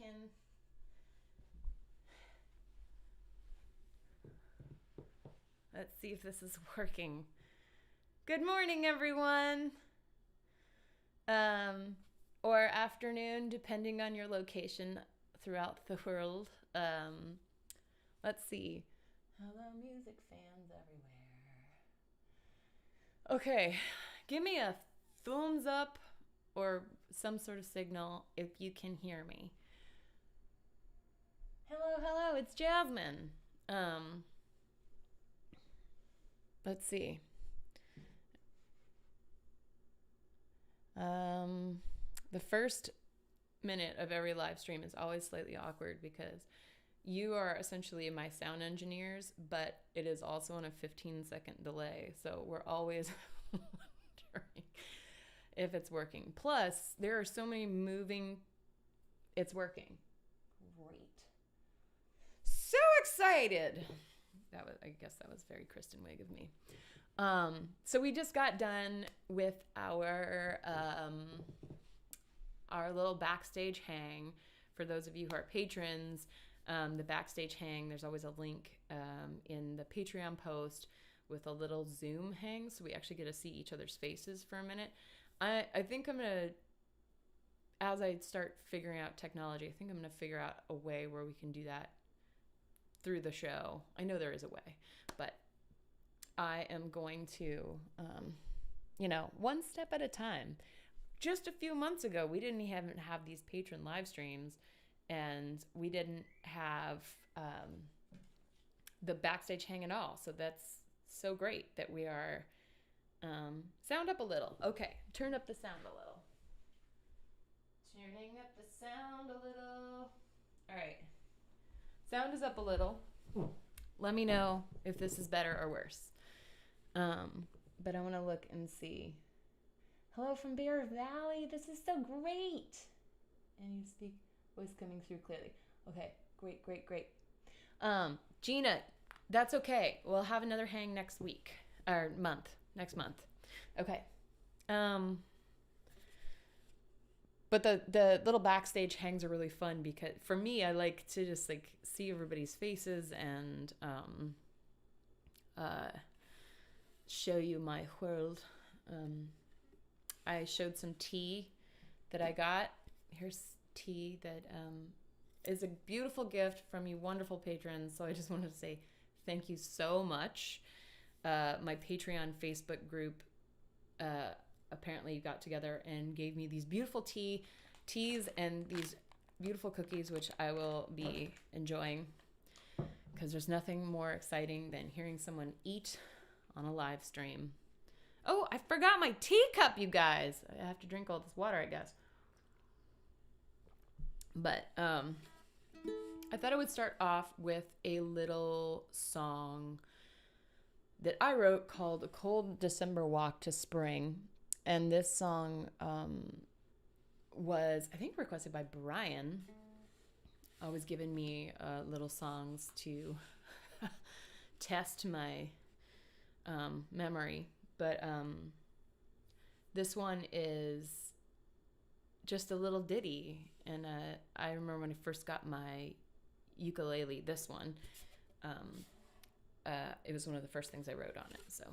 can... Let's see if this is working. Good morning, everyone. Or afternoon, depending on your location throughout the world. Let's see. Hello, music fans everywhere. Okay, give me a thumbs up or some sort of signal if you can hear me. Hello, it's Jasmine. Let's see. The first minute of every live stream is always slightly awkward because you are essentially my sound engineers, but it is also on a 15-second delay. So we're always wondering if it's working. Plus, there are so many moving... It's working. Great. So excited. I guess that was very Kristen Wiig of me. So we just got done with our little backstage hang. For those of you who are patrons, the backstage hang, there's always a link in the Patreon post with a little Zoom hang, so we actually get to see each other's faces for a minute. I think I'm going to, as I start figuring out technology, I think I'm going to figure out a way where we can do that through the show. I know there is a way, but I am going to, one step at a time. Just a few months ago, we didn't even have these patron live streams, and we didn't have the backstage hang at all. So that's so great that we are sound up a little. Okay, turn up the sound a little. Turning up the sound a little. All right. Sound is up a little. Let me know if this is better or worse. But I want to look and see. Hello from Bear Valley. This is so great. And you speak voice coming through clearly. Okay, great. Gina, that's okay. We'll have another hang next week or next month. Okay. But the little backstage hangs are really fun because for me, I like to just see everybody's faces and show you my world. I showed some tea that I got. Here's tea that is a beautiful gift from you wonderful patrons. So I just wanted to say thank you so much. My Patreon Facebook group apparently got together and gave me these beautiful teas and these beautiful cookies, which I will be enjoying because there's nothing more exciting than hearing someone eat on a live stream. Oh, I forgot my teacup, you guys. I have to drink all this water, I guess. But I thought I would start off with a little song that I wrote called A Cold December Walk to Spring. And this song was, I think, requested by Brian. Always giving me little songs to test my memory. But this one is just a little ditty. And I remember when I first got my ukulele, this one, it was one of the first things I wrote on it. So...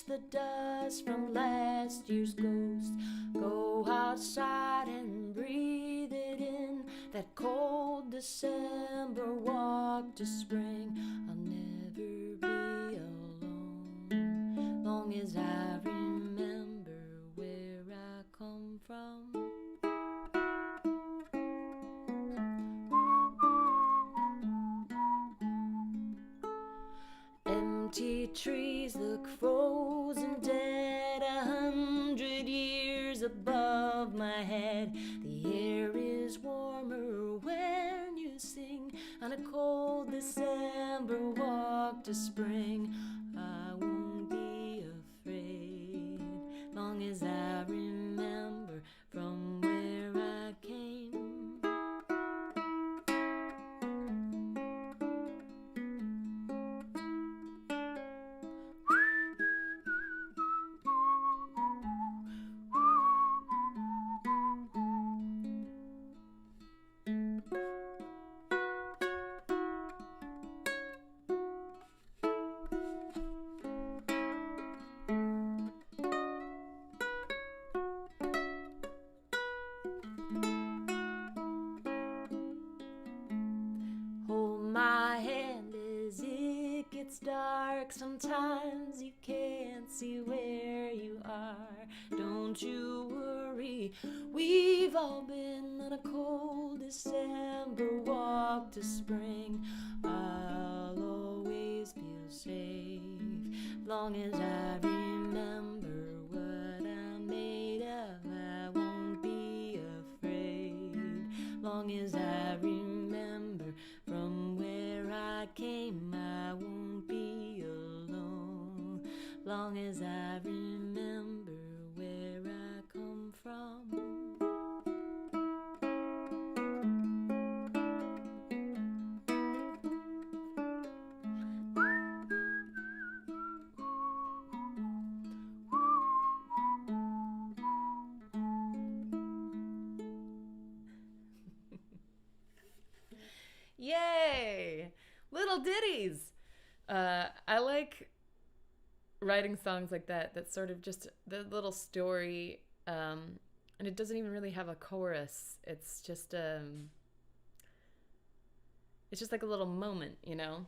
the dust from last year's ghost. Go outside and breathe it in. That cold December walk to spring. I'll never be alone, long as I remember where I come from. Empty trees look frozen dead is warmer when you sing. On a cold December walk to spring, I won't be afraid, long as I remember from where I came. My hand as it gets dark. Sometimes you can't see where you are. Don't you worry, we've all been on a cold December walk to spring. I'll always feel safe, long as I remember what I'm made of. I won't be afraid, long as I remember from where I came. I won't be alone, long as I remember where I come from. Yay! Little ditties! I like writing songs like that. That's sort of just the little story, and it doesn't even really have a chorus. It's just like a little moment, you know?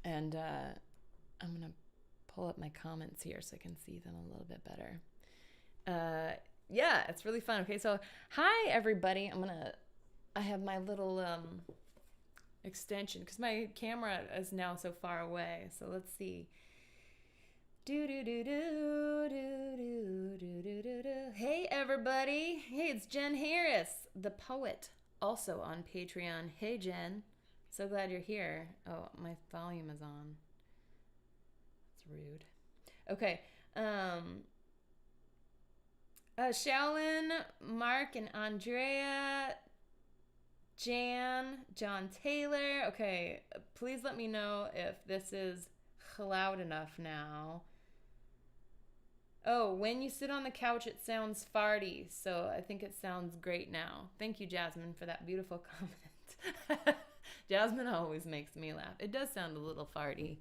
And I'm going to pull up my comments here so I can see them a little bit better. Yeah, it's really fun. Okay, so hi, everybody. I have my little extension because my camera is now so far away. So let's see. Hey everybody. Hey, it's Jen Harris, the poet, also on Patreon. Hey Jen, so glad you're here. Oh, my volume is on. That's rude. Okay. Shaolin, Mark and Andrea, Jan, John Taylor. Okay, please let me know if this is loud enough now. Oh, when you sit on the couch, it sounds farty. So I think it sounds great now. Thank you, Jasmine, for that beautiful comment. Jasmine always makes me laugh. It does sound a little farty.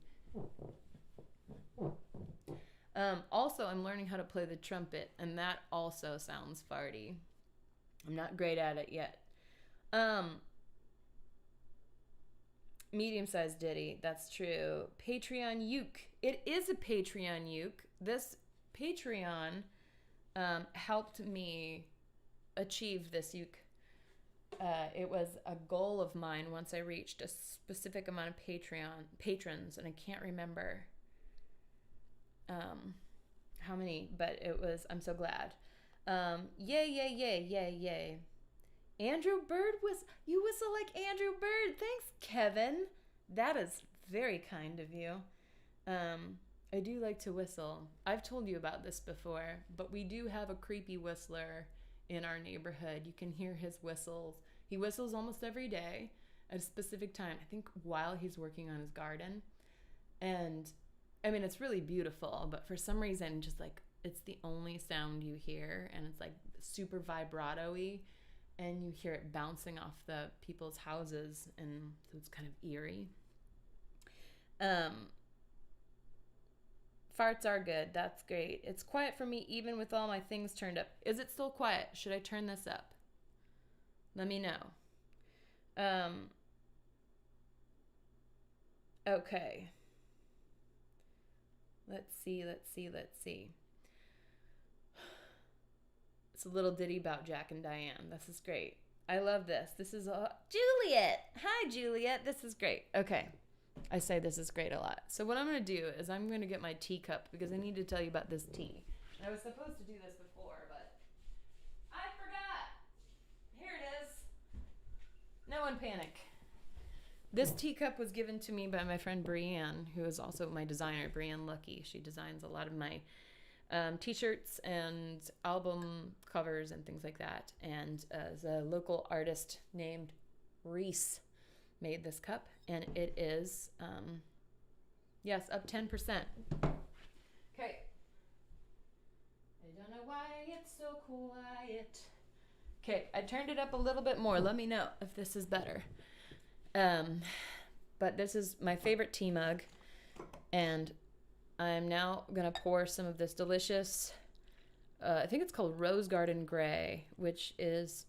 Also, I'm learning how to play the trumpet, and that also sounds farty. I'm not great at it yet. Medium-sized ditty, that's true. Patreon uke. It is a Patreon uke. This Patreon helped me achieve this uke. It was a goal of mine once I reached a specific amount of patrons, and I can't remember how many, but it was, I'm so glad. Yay. Andrew Bird, you whistle like Andrew Bird. Thanks, Kevin. That is very kind of you. I do like to whistle. I've told you about this before, but we do have a creepy whistler in our neighborhood. You can hear his whistles. He whistles almost every day at a specific time, I think while he's working on his garden. And I mean, it's really beautiful, but for some reason, just like it's the only sound you hear, and it's like super vibrato-y, and you hear it bouncing off the people's houses, and so it's kind of eerie. Farts are good. That's great. It's quiet for me even with all my things turned up. Is it still quiet? Should I turn this up? Let me know. Okay. Let's see. It's a little ditty about Jack and Diane. This is great. I love this. This is Juliet. Hi, Juliet. This is great. Okay. I say this is great a lot. So what I'm going to do is I'm going to get my teacup because I need to tell you about this tea. I was supposed to do this before, but I forgot. Here it is. panic. This teacup was given to me by my friend Brianne, who is also my designer, Brianne Lucky. She designs a lot of my t-shirts and album covers and things like that. And as a local artist named Reese made this cup, and it is, yes, up 10%. Okay. I don't know why it's so quiet. Okay, I turned it up a little bit more. Let me know if this is better. But this is my favorite tea mug, and I'm now gonna pour some of this delicious, I think it's called Rose Garden Grey, which is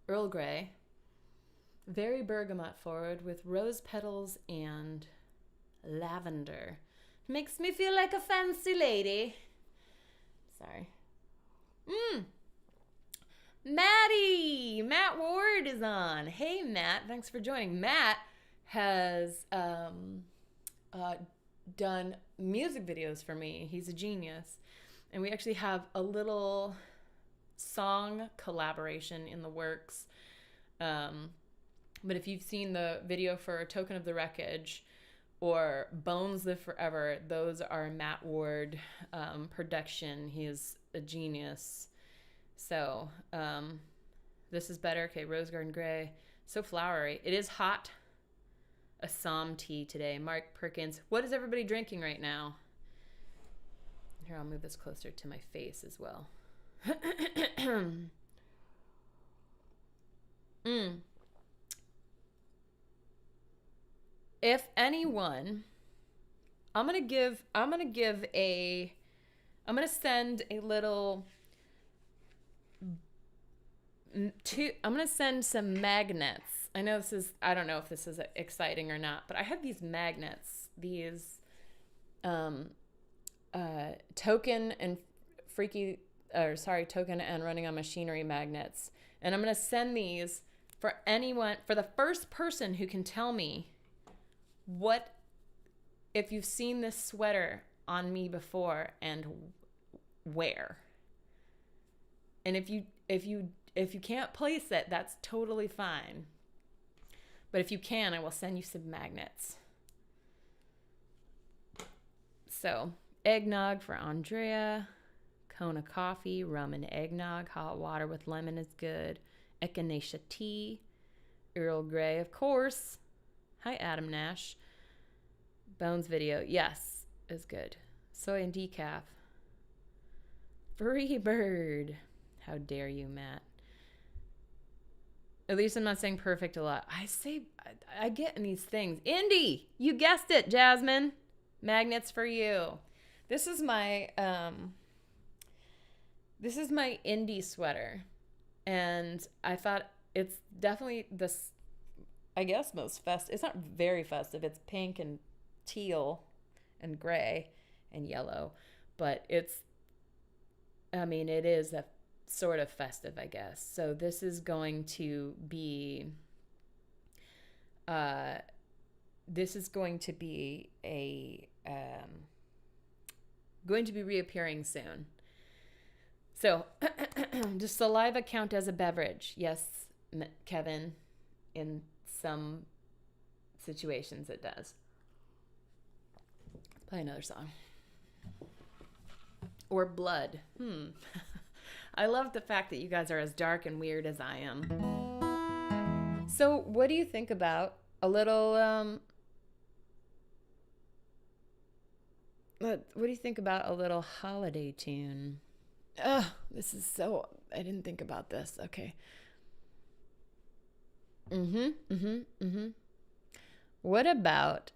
Earl Grey, very bergamot forward with rose petals and lavender. Makes me feel like a fancy lady. Sorry. Maddie! Matt Ward is on. Hey, Matt. Thanks for joining. Matt has done music videos for me. He's a genius. And we actually have a little song collaboration in the works. But if you've seen the video for A Token of the Wreckage or Bones Live Forever, those are Matt Ward production. He is a genius. So, this is better. Okay, Rose Garden Grey. So flowery. It is hot. Assam tea today. Mark Perkins. What is everybody drinking right now? Here, I'll move this closer to my face as well. If anyone, I'm gonna send a little I'm gonna send some magnets. I don't know if this is exciting or not, but I have these magnets, these token and running on machinery magnets. And I'm gonna send these for the first person who can tell me if you've seen this sweater on me before and where. And if you can't place it, that's totally fine. But if you can, I will send you some magnets. So, eggnog for Andrea, Kona coffee, rum and eggnog, hot water with lemon is good, echinacea tea, Earl Grey, of course. Hi, Adam Nash. Bones video, yes, is good. Soy and decaf. Free bird. How dare you, Matt? At least I'm not saying perfect a lot. I get in these things. Indy, you guessed it, Jasmine. Magnets for you. This is my indie sweater. And I thought it's definitely this, I guess, most festive. It's not very festive. It's pink and teal and gray and yellow. But it is a sort of festive, I guess. So this is going to be reappearing soon. So, does saliva count as a beverage? Yes, Kevin. In some situations, it does. Let's play another song. Or blood. I love the fact that you guys are as dark and weird as I am. So, what do you think about a little, what do you think about a little holiday tune? I didn't think about this. Okay. What about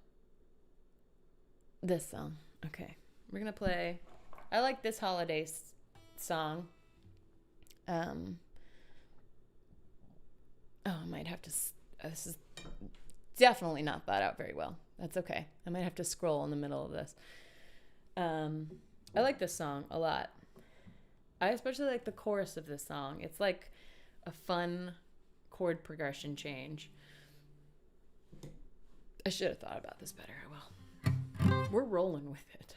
this song? Okay. We're going to play, I like this holiday song. I might have to, this is definitely not thought out very well. That's okay. I might have to scroll in the middle of this. I like this song a lot. I especially like the chorus of this song. It's like a fun chord progression change. I should have thought about this better. I will. We're rolling with it.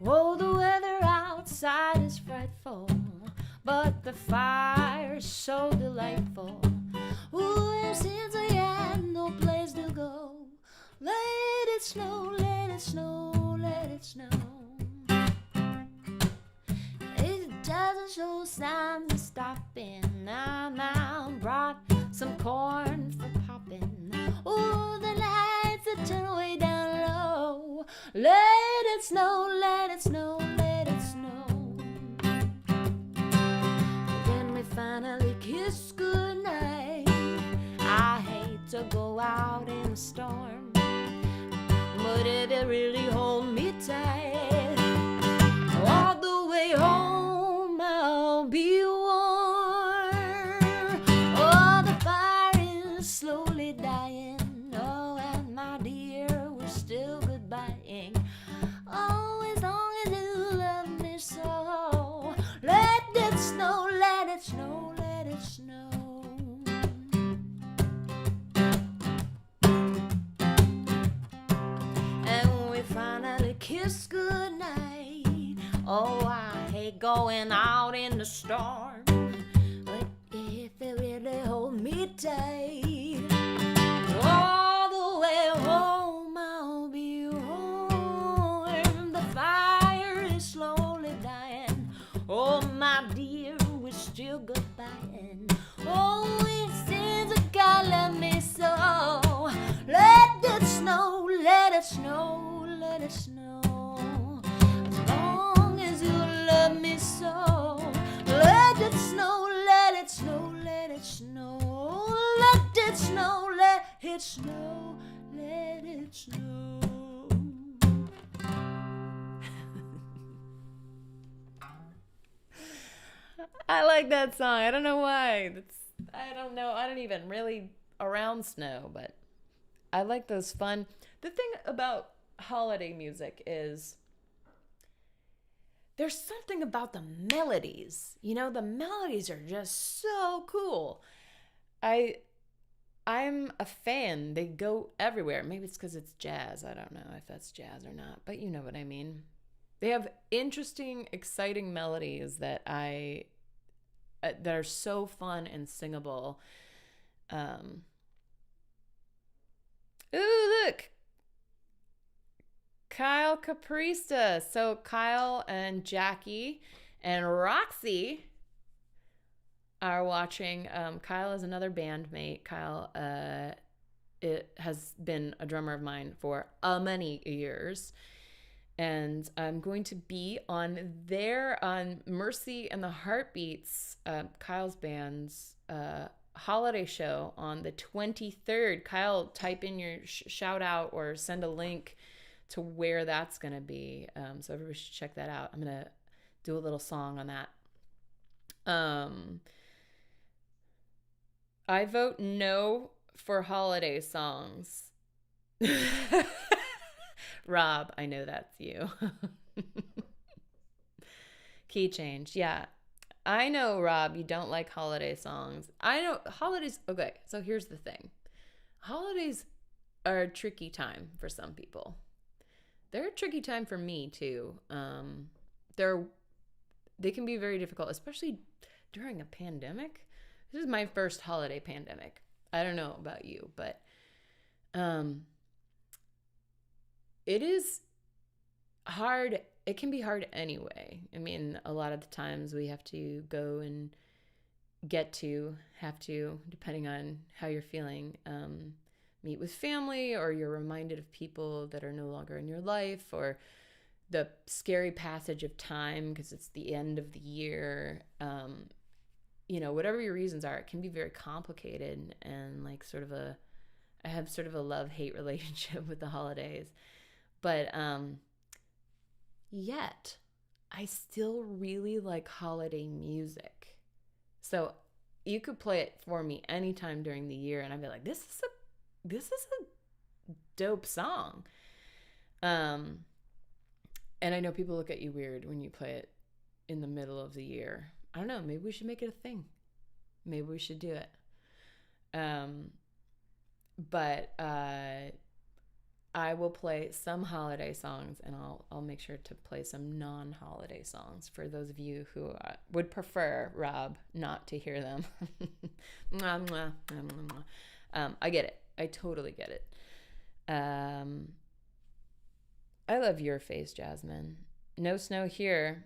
Oh, the weather outside is frightful, but the fire's so delightful. Ooh, and since I had no place to go, let it snow, let it snow, let it snow. It doesn't show signs of stopping. Now brought some corn for popping. Ooh, the lights are turned way down low. Let it snow, let it snow, let it snow. When we finally kiss goodnight, I hate to go out in a storm, but if you really hold me tight, all the way home I'll be warm. Oh, the fire is slowly dying. Oh, and my dear, we're still goodbying. Oh, as long as you love me so, let it snow, let it snow, let it snow. And when we finally kiss goodnight, oh, I hate going out in the storm, but if you really hold me tight, all the way home I'll be warm. The fire is slowly dying. Oh, my dear, we're still goodbying. Oh, it seems that God love me so. Let it snow, let it snow, let it snow. As long as you love me so. Let it snow, let it snow, let it snow. Let it snow, let it snow, let it snow. I like that song. I don't know why. I don't know. I don't even really around snow, but I like those fun. The thing about holiday music is there's something about the melodies. You know, the melodies are just so cool. I'm a fan. They go everywhere. Maybe it's because it's jazz. I don't know if that's jazz or not, but you know what I mean. They have interesting, exciting melodies that that are so fun and singable. Ooh, look, Kyle Caprista. So Kyle and Jackie and Roxy are watching. Kyle is another bandmate. Kyle it has been a drummer of mine for many years. And I'm going to be on Mercy and the Heartbeats, Kyle's band's holiday show on the 23rd. Kyle, type in your shout out or send a link to where that's going to be. So everybody should check that out. I'm going to do a little song on that. I vote no for holiday songs. Rob, I know that's you. Key change. Yeah. I know, Rob, you don't like holiday songs. I know holidays. Okay, so here's the thing. Holidays are a tricky time for some people. They're a tricky time for me too. They can be very difficult, especially during a pandemic. This is my first holiday pandemic. I don't know about you, but it is hard. It can be hard anyway. I mean, a lot of the times we have to go and depending on how you're feeling, meet with family, or you're reminded of people that are no longer in your life, or the scary passage of time because it's the end of the year. Whatever your reasons are, it can be very complicated and like I have sort of a love-hate relationship with the holidays. But yet, I still really like holiday music. So you could play it for me anytime during the year, and I'd be like, this is a dope song. And I know people look at you weird when you play it in the middle of the year. I don't know. Maybe we should make it a thing. Maybe we should do it. But I will play some holiday songs, and I'll make sure to play some non-holiday songs for those of you who would prefer, Rob, not to hear them. Mwah, mwah, mwah, mwah, mwah. I get it. I totally get it. I love your face, Jasmine. No snow here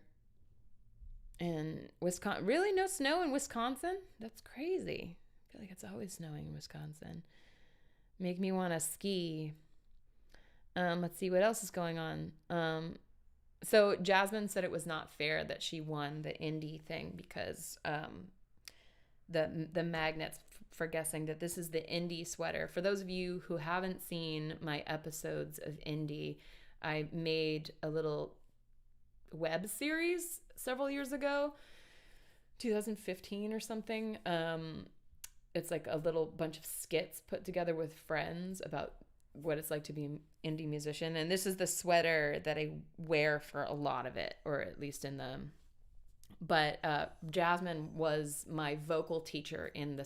in Wisconsin. Really? No snow in Wisconsin? That's crazy. I feel like it's always snowing in Wisconsin. Make me want to ski. Let's see what else is going on. So Jasmine said it was not fair that she won the indie thing because the magnets for guessing that this is the indie sweater. For those of you who haven't seen my episodes of indie, I made a little web series several years ago, 2015 or something. It's like a little bunch of skits put together with friends about what it's like to be an indie musician. And this is the sweater that I wear for a lot of it, or at least in the... But Jasmine was my vocal teacher in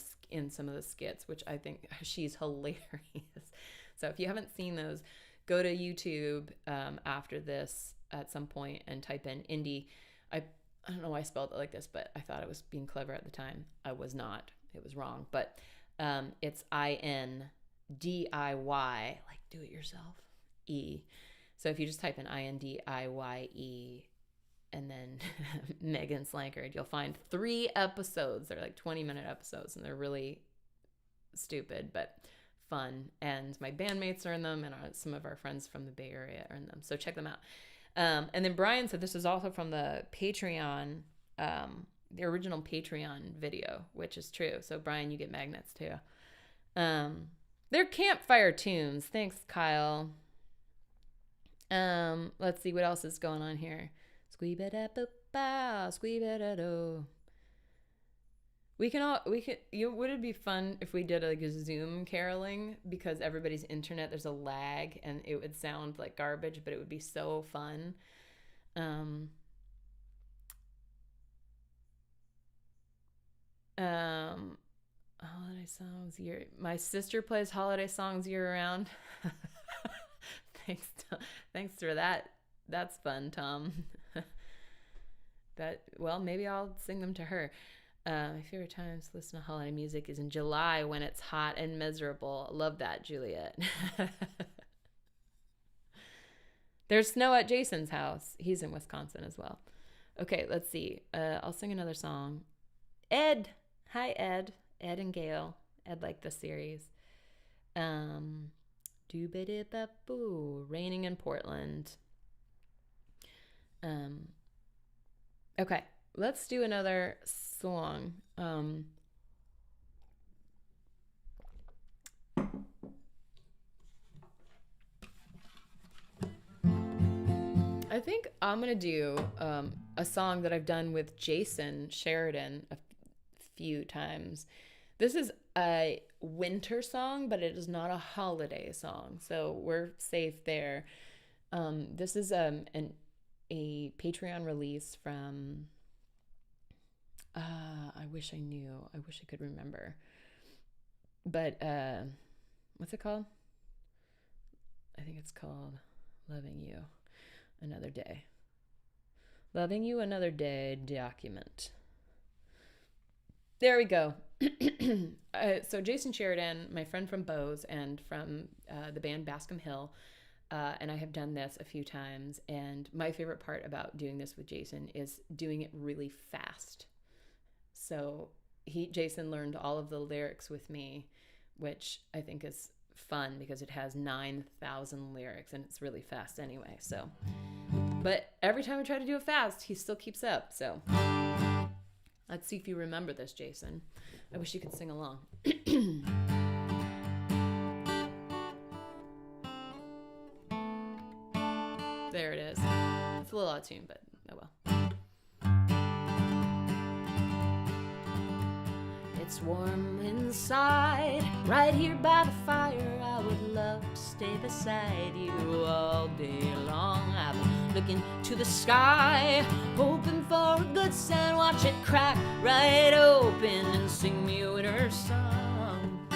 some of the skits, which I think she's hilarious. So if you haven't seen those, go to YouTube after this at some point and type in indie. I don't know why I spelled it like this, but I thought I was being clever at the time. I was not. It was wrong. But it's INDIY, like do it yourself, E. So if you just type in INDIYE and then Megan Slankard, you'll find 3 episodes. They're like 20-minute episodes, and they're really stupid but fun. And my bandmates are in them, and some of our friends from the Bay Area are in them. So check them out. And then Brian said this is also from the Patreon, the original Patreon video, which is true. So Brian, you get magnets too. They're campfire tunes. Thanks, Kyle. Let's see what else is going on here. Squee-ba-da-ba-ba, squee-ba-da-do. Would it be fun if we did like a Zoom caroling, because everybody's internet, there's a lag and it would sound like garbage, but it would be so fun. Holiday songs my sister plays holiday songs year round. Thanks for that. That's fun, Tom. Maybe I'll sing them to her. My favorite times to listen to holiday music is in July when it's hot and miserable. Love that, Juliet. There's snow at Jason's house. He's in Wisconsin as well. Okay, let's see. I'll sing another song. Ed. Hi, Ed. Ed and Gail. Ed liked the series. Doo-ba-dee-ba-boo. Raining in Portland. Okay, let's do another song. I think I'm going to do a song that I've done with Jason Sheridan a few times. This is a winter song, but it is not a holiday song, so we're safe there. This is a Patreon release from... I wish I knew. I wish I could remember. But what's it called? I think it's called Loving You Another Day. Loving You Another Day document. There we go. So Jason Sheridan, my friend from Bose and from the band Bascom Hill, and I have done this a few times. And my favorite part about doing this with Jason is doing it really fast. So Jason learned all of the lyrics with me, which I think is fun because it has 9,000 lyrics and it's really fast anyway. So, but every time I try to do it fast, he still keeps up. So let's see if you remember this, Jason. I wish you could sing along. There it is. It's a little out of tune, but oh well. It's warm inside, right here by the fire. I would love to stay beside you all day long. I've been looking to the sky, hoping for a good sign. Watch it crack right open and sing me a winter song.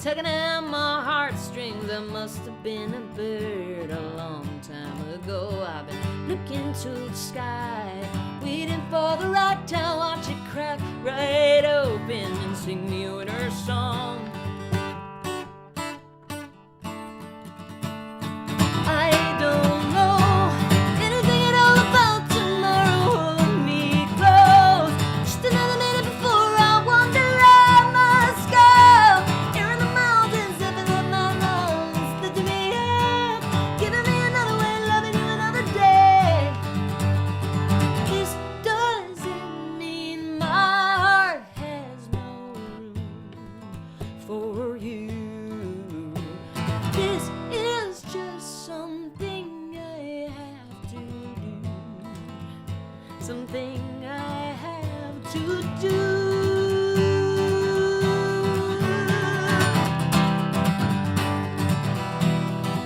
tugging at my heartstrings. I must have been a bird a long time ago. I've been looking to the sky, waiting for the right time. Watch it crack right open and sing me a winter song. I don't know anything at all about tomorrow. Hold me close, just another minute before I wander. I must go. Here in the mountains, living up my lungs, lifting me up, giving me another way, loving you another day. This doesn't mean my heart has no room for you. This is just something I have to do. Something I have to do.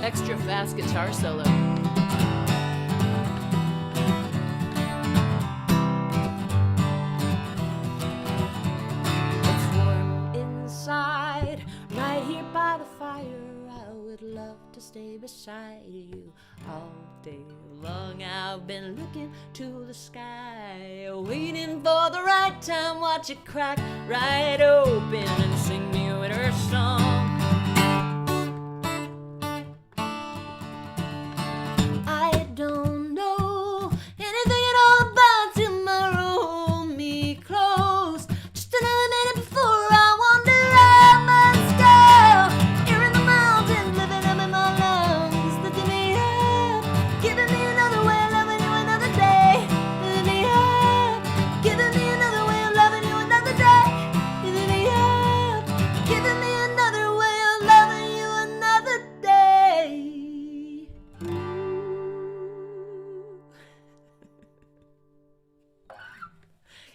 Extra fast guitar solo. It's warm inside, right here by the fire. I would love to stay beside you all day long. I've been looking to the sky, waiting for the right time. Watch it crack right open and sing me a winter song. I don't know anything at all about tomorrow. Hold me close, just another minute before I wander. I must go. Here in the mountains, living up in my lungs, lifting me up, giving me another way of loving you another day. Lifting me up, giving me another way of loving you another day. Lifting me up, giving me another way of loving you another day.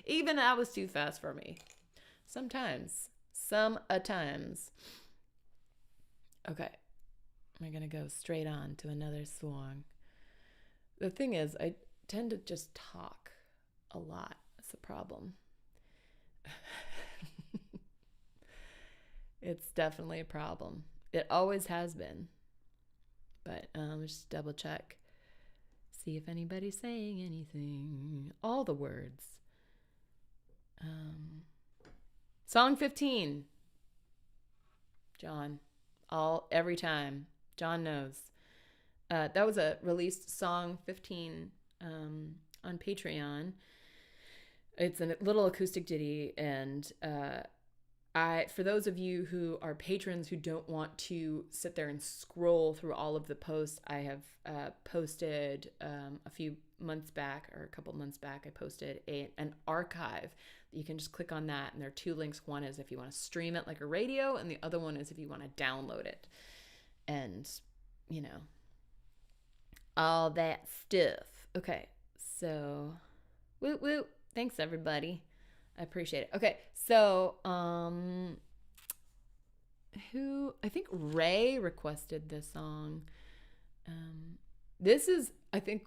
Even that was too fast for me. Sometimes. Some-a-times. Okay. We're going to go straight on to another song. The thing is, I tend to just talk a lot. That's the problem. It's definitely a problem. It always has been. But just double check. See if anybody's saying anything. All the words. Song 15. John. Every time. John knows. That was a released song 15 on Patreon. It's a little acoustic ditty, and for those of you who are patrons who don't want to sit there and scroll through all of the posts, I have posted a few months back, or a couple months back, I posted an archive. You can just click on that, and there are two links. One is if you want to stream it like a radio, and the other one is if you want to download it. And, all that stuff. Okay, so, woot woot. Thanks, everybody. I appreciate it. Okay, so, I think Ray requested this song. This is, I think,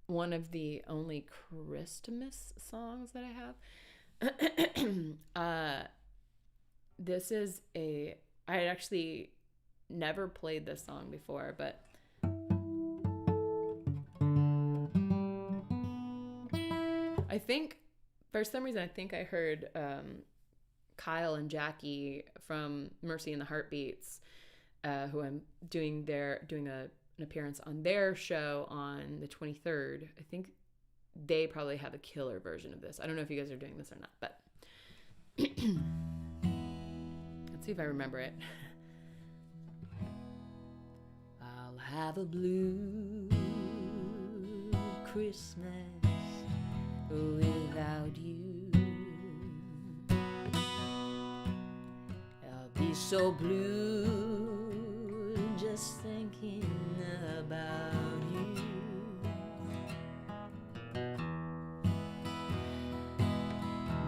one of the only Christmas songs that I have. This is I had actually never played this song before, but I think for some reason I heard Kyle and Jackie from Mercy and the Heartbeats, who I'm doing an appearance on their show on the 23rd. I think they probably have a killer version of this. I don't know if you guys are doing this or not, but let's see if I remember it. I'll have a blue Christmas without you. I'll be so blue just thinking about you.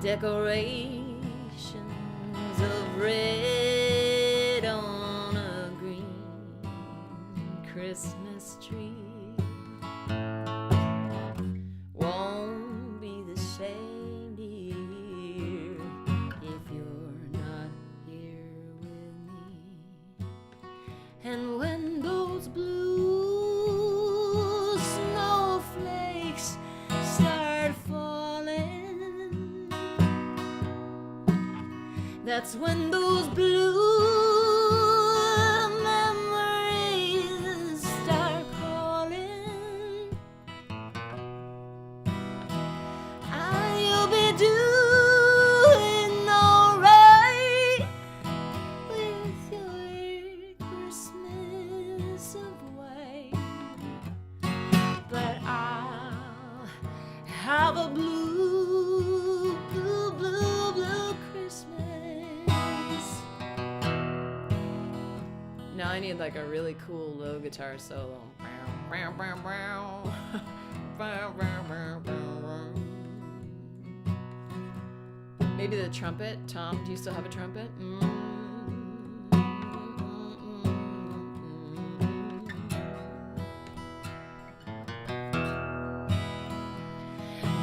Decorations of red on a green Christmas tree won't be the same, dear, if you're not here And when those blue snowflakes start falling, that's when those blue memories start calling. And you'll be doing alright with your Christmas of white. But I'll have a blue, blue, blue, blue Christmas. Now I need like a really cool low guitar solo. Maybe the trumpet. Tom, do you still have a trumpet?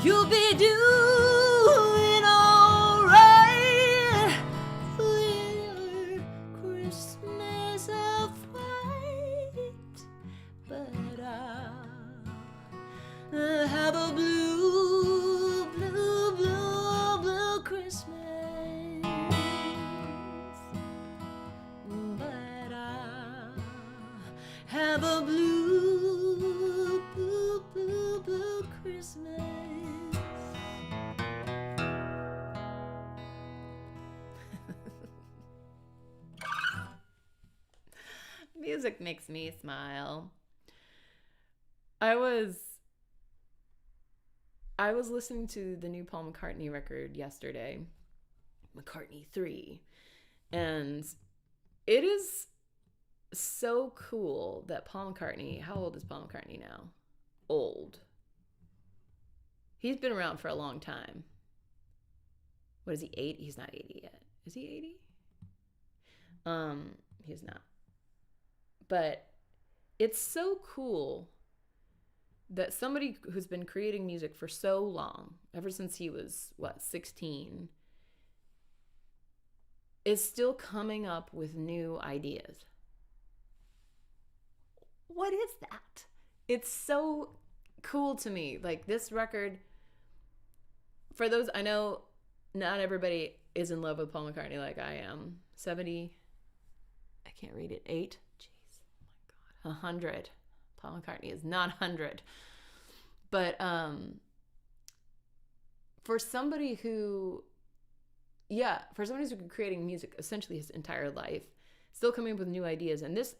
You'll be doing alright with your Christmas of white, but I'll have a blue, blue, blue, blue Christmas, but I'll have a blue, blue, blue, blue Christmas. Music makes me smile. I was listening to the new Paul McCartney record yesterday, McCartney 3, and it is so cool that Paul McCartney, how old is Paul McCartney now? Old. He's been around for a long time. What is he, 8? He's not 80 yet. Is he 80? He's not. But it's so cool that somebody who's been creating music for so long, ever since he was, 16, is still coming up with new ideas. What is that? It's so cool to me. Like this record, for those, I know not everybody is in love with Paul McCartney like I am. 70, I can't read it, 8? Jeez, oh my God, 100. Paul McCartney is not 100. But for somebody who's been creating music essentially his entire life, still coming up with new ideas, and this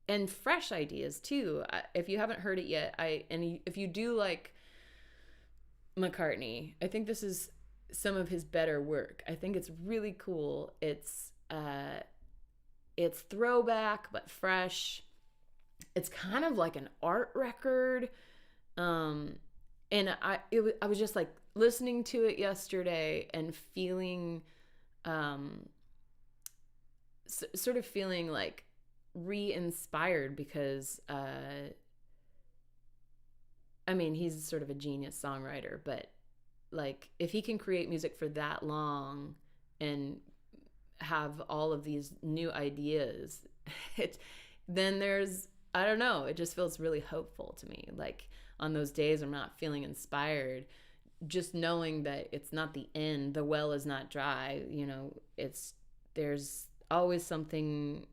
and fresh ideas too. If you haven't heard it yet, if you do like McCartney, I think this is some of his better work. I think it's really cool. It's throwback but fresh. It's kind of like an art record. And I was just like listening to it yesterday and feeling, sort of feeling like re-inspired because, I mean, he's sort of a genius songwriter, but like if he can create music for that long and have all of these new ideas, then there's, I don't know, it just feels really hopeful to me. Like on those days I'm not feeling inspired, just knowing that it's not the end, the well is not dry, there's always something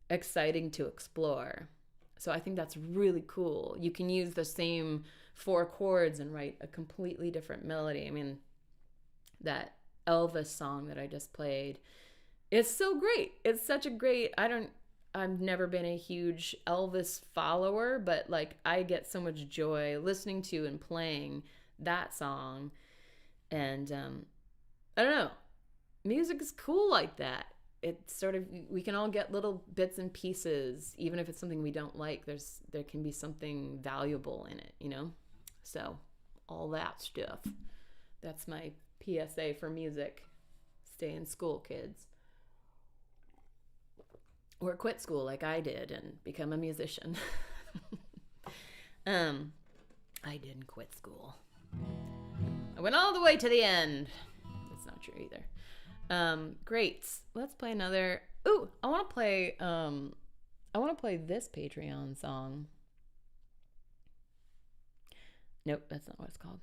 exciting to explore. So I think that's really cool. You can use the same 4 chords and write a completely different melody. I mean, that Elvis song that I just played, it's so great. It's such a great, I've never been a huge Elvis follower, but like I get so much joy listening to and playing that song. And I don't know, music is cool like that. It's sort of, we can all get little bits and pieces, even if it's something we don't like. There can be something valuable in it, So all that stuff. That's my PSA for music. Stay in school, kids. Or quit school like I did and become a musician. I didn't quit school. I went all the way to the end. That's not true either. Great. Let's play another Ooh, I want to play. I want to play this Patreon song. Nope, that's not what it's called.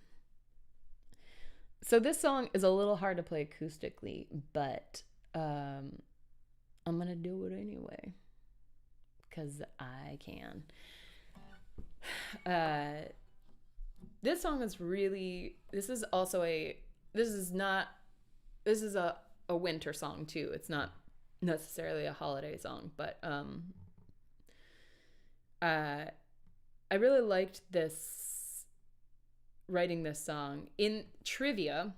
So this song is a little hard to play acoustically, but I'm gonna do it anyway because I can. This song is really. This is also a. This is not. This is a winter song too. It's not necessarily a holiday song, but I really liked this, writing this song. In trivia,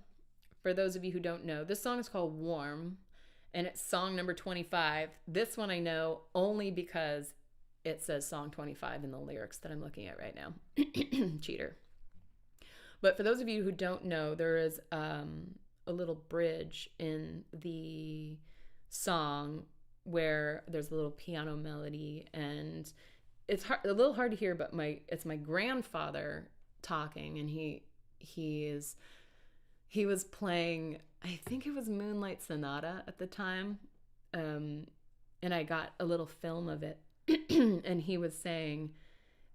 for those of you who don't know, this song is called Warm, and it's song number 25. This one I know only because it says song 25 in the lyrics that I'm looking at right now. Cheater. But for those of you who don't know, there is a little bridge in the song where there's a little piano melody, and it's a little hard to hear, but it's my grandfather talking, and he was playing, I think it was Moonlight Sonata at the time, and I got a little film of it, and he was saying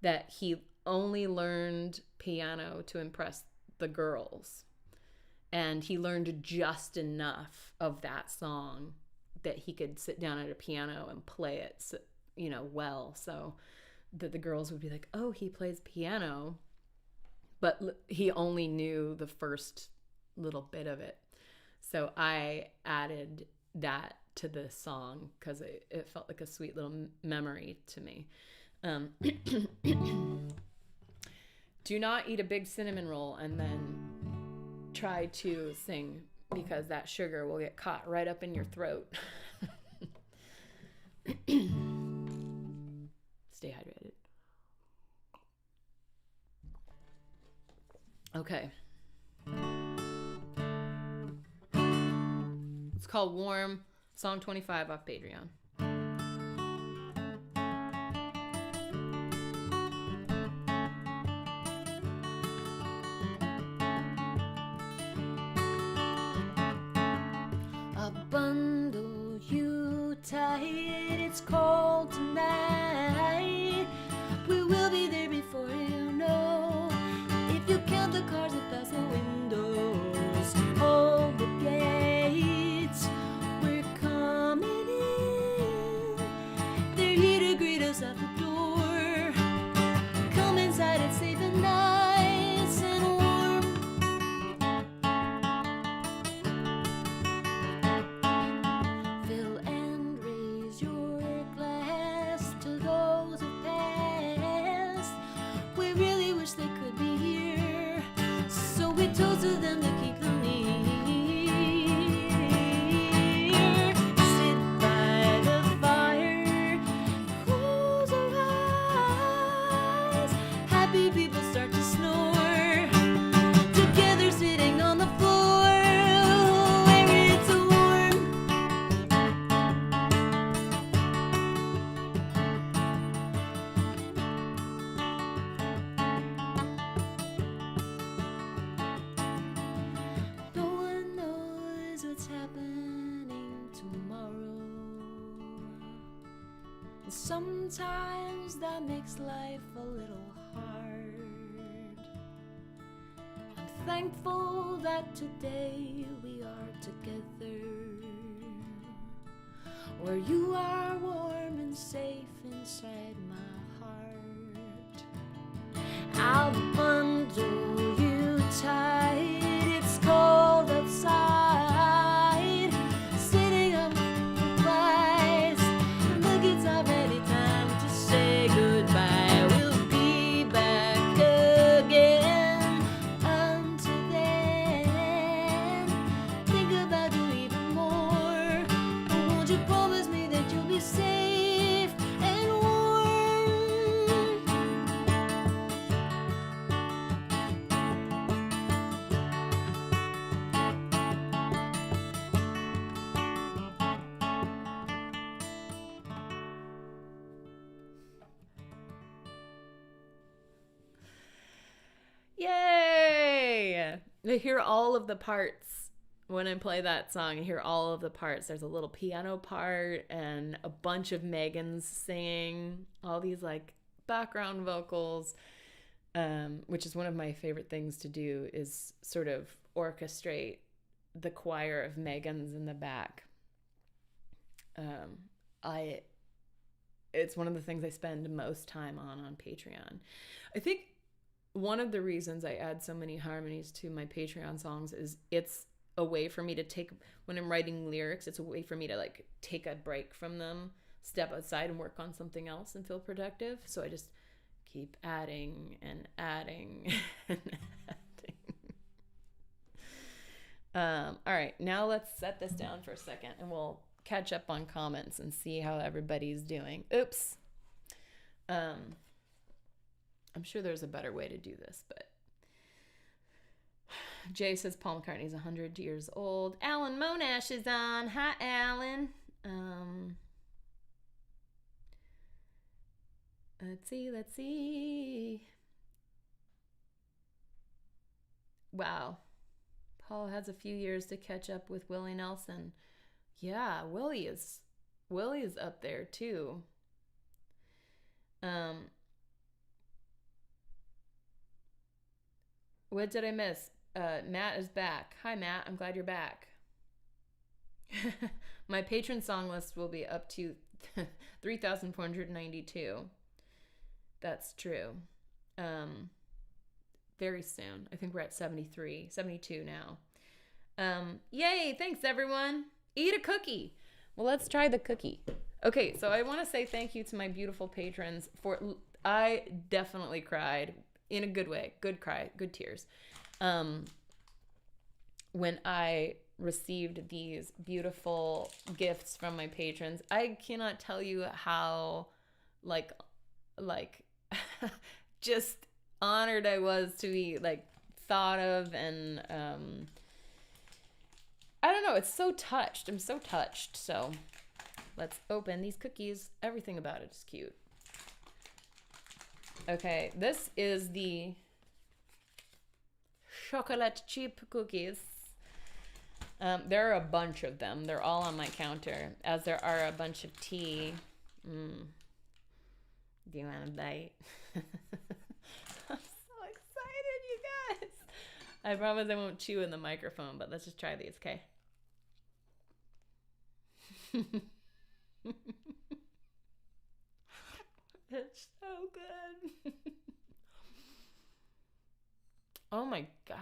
that he only learned piano to impress the girls, and he learned just enough of that song that he could sit down at a piano and play it, well, so that the girls would be like, oh, he plays piano, but he only knew the first little bit of it. So I added that to the song because it felt like a sweet little memory to me. Do not eat a big cinnamon roll and then try to sing, because that sugar will get caught right up in your throat. Stay hydrated. Okay. It's called Warm, song 25 off Patreon. I'll bundle you tight, it's cold tonight. We will be there before you know. If you count the cars that pass the windows, hold the gates, we're coming in. They're here to greet us at the door. Come inside, it's safe and nice and warm. Fill and raise your glass to those who passed. We really wish they could be here, so we toast to them to keep them near. Sit by the fire, close our eyes. Happy people start to snore, together sitting on the floor where it's warm. No one knows what's happening tomorrow, and sometimes that makes life a little hard. I'm thankful that today we are together, where you are warm and safe inside my heart. I'll bundle you tight, it's cold outside. Sitting up for flies, the guitar ready, time to say goodbye. We'll be back again. Until then, think about you even more. Won't you promise me that you'll be safe and warm? Yay! To hear all of the parts when I play that song, I hear all of the parts. There's a little piano part and a bunch of Megans singing, all these like background vocals, which is one of my favorite things to do, is sort of orchestrate the choir of Megans in the back. It's one of the things I spend most time on Patreon. I think one of the reasons I add so many harmonies to my Patreon songs is it's a way for me to take, when I'm writing lyrics, it's a way for me to like take a break from them, step outside and work on something else and feel productive. So I just keep adding and adding and adding. All right, now let's set this down for a second and we'll catch up on comments and see how everybody's doing. Oops. I'm sure there's a better way to do this, but Jay says Paul McCartney's 100 years old. Alan Monash is on. Hi, Alan. Let's see. Wow. Paul has a few years to catch up with Willie Nelson. Yeah, Willie is up there too. What did I miss? Matt is back. Hi, Matt. I'm glad you're back. My patron song list will be up to 3,492. That's true. Very soon. I think we're at 73, 72 now. Yay! Thanks, everyone. Eat a cookie. Well, let's try the cookie. Okay, so I want to say thank you to my beautiful patrons for. I definitely cried in a good way. Good cry, good tears. When I received these beautiful gifts from my patrons, I cannot tell you how, like, just honored I was to be like thought of, and I don't know. It's so touched. I'm so touched. So let's open these cookies. Everything about it is cute. Okay, this is the chocolate chip cookies. There are a bunch of them. They're all on my counter, as there are a bunch of tea. Do you want a bite? I'm so excited, you guys. I promise I won't chew in the microphone, but let's just try these, okay? It's so good. Oh my God.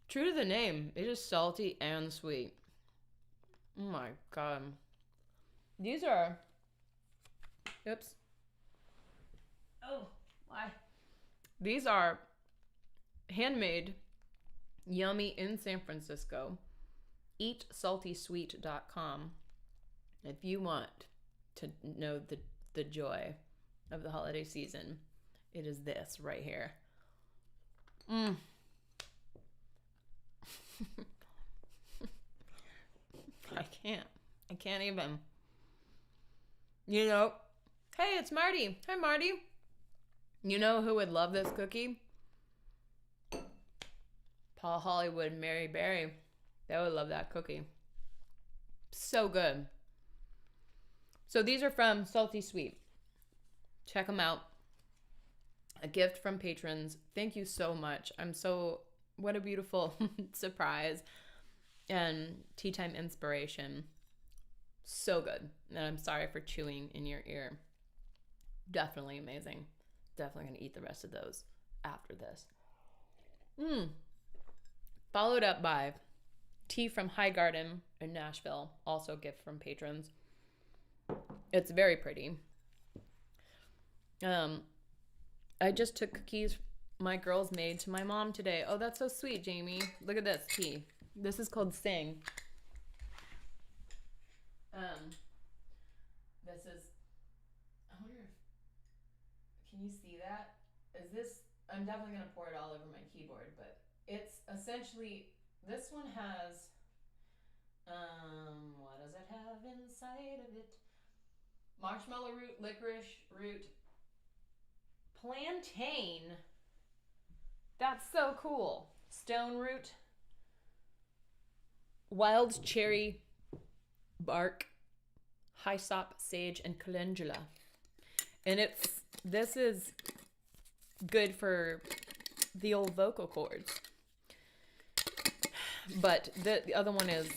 True to the name, it is salty and sweet. Oh my God. These are... Oops. Oh, why? These are handmade, yummy in San Francisco. EatSaltySweet.com. If you want to know the joy of the holiday season, it is this right here. I can't even. You know, hey, it's Marty. Hi, Marty. You know who would love this cookie? Paul Hollywood and Mary Berry. They would love that cookie. So good. So these are from Salty Sweet. Check them out. A gift from patrons. Thank you so much. What a beautiful surprise and tea time inspiration. So good. And I'm sorry for chewing in your ear. Definitely amazing. Definitely going to eat the rest of those after this. Followed up by tea from High Garden in Nashville. Also a gift from patrons. It's very pretty. I just took cookies my girls made to my mom today. Oh, that's so sweet, Jamie. Look at this tea. This is called Sing. This is, I wonder if, can you see that? I'm definitely going to pour it all over my keyboard, but it's essentially, this one has, what does it have inside of it? Marshmallow root, licorice root, plantain. That's so cool. Stone root, wild cherry bark, hyssop, sage, and calendula. And this is good for the old vocal cords. But the other one is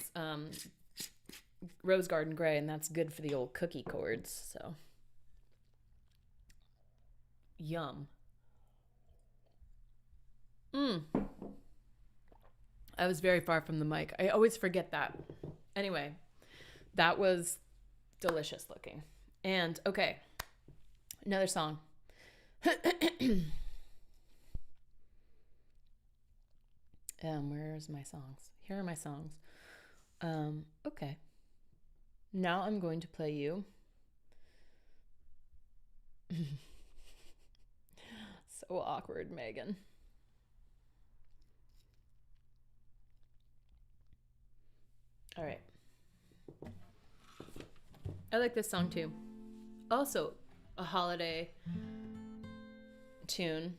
Rose Garden Gray, and that's good for the old cookie cords. So, yum. I was very far from the mic. I always forget that. Anyway, that was delicious looking. And okay, another song. Where's my songs? Here are my songs. Okay. Now I'm going to play you. So awkward, Megan. All right. I like this song too. Also, a holiday tune.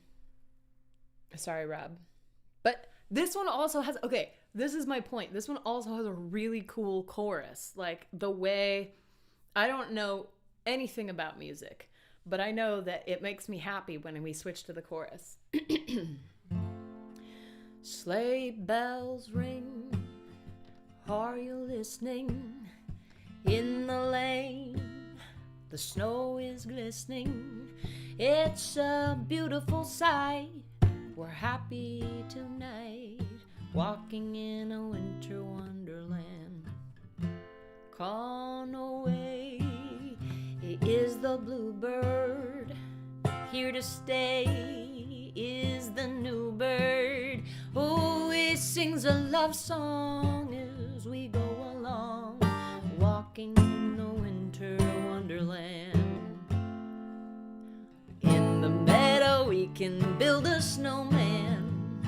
Sorry, Rob. But this one also has, okay, this is my point. This one also has a really cool chorus. Like the way, I don't know anything about music, but I know that it makes me happy when we switch to the chorus. Sleigh bells ring, are you listening? In the lane, the snow is glistening. It's a beautiful sight. We're happy tonight, walking in a winter wonderland. Gone away is the bluebird, here to stay is the new bird. Oh, he sings a love song as we go along, walking in the winter wonderland. In the meadow we can build a snowman,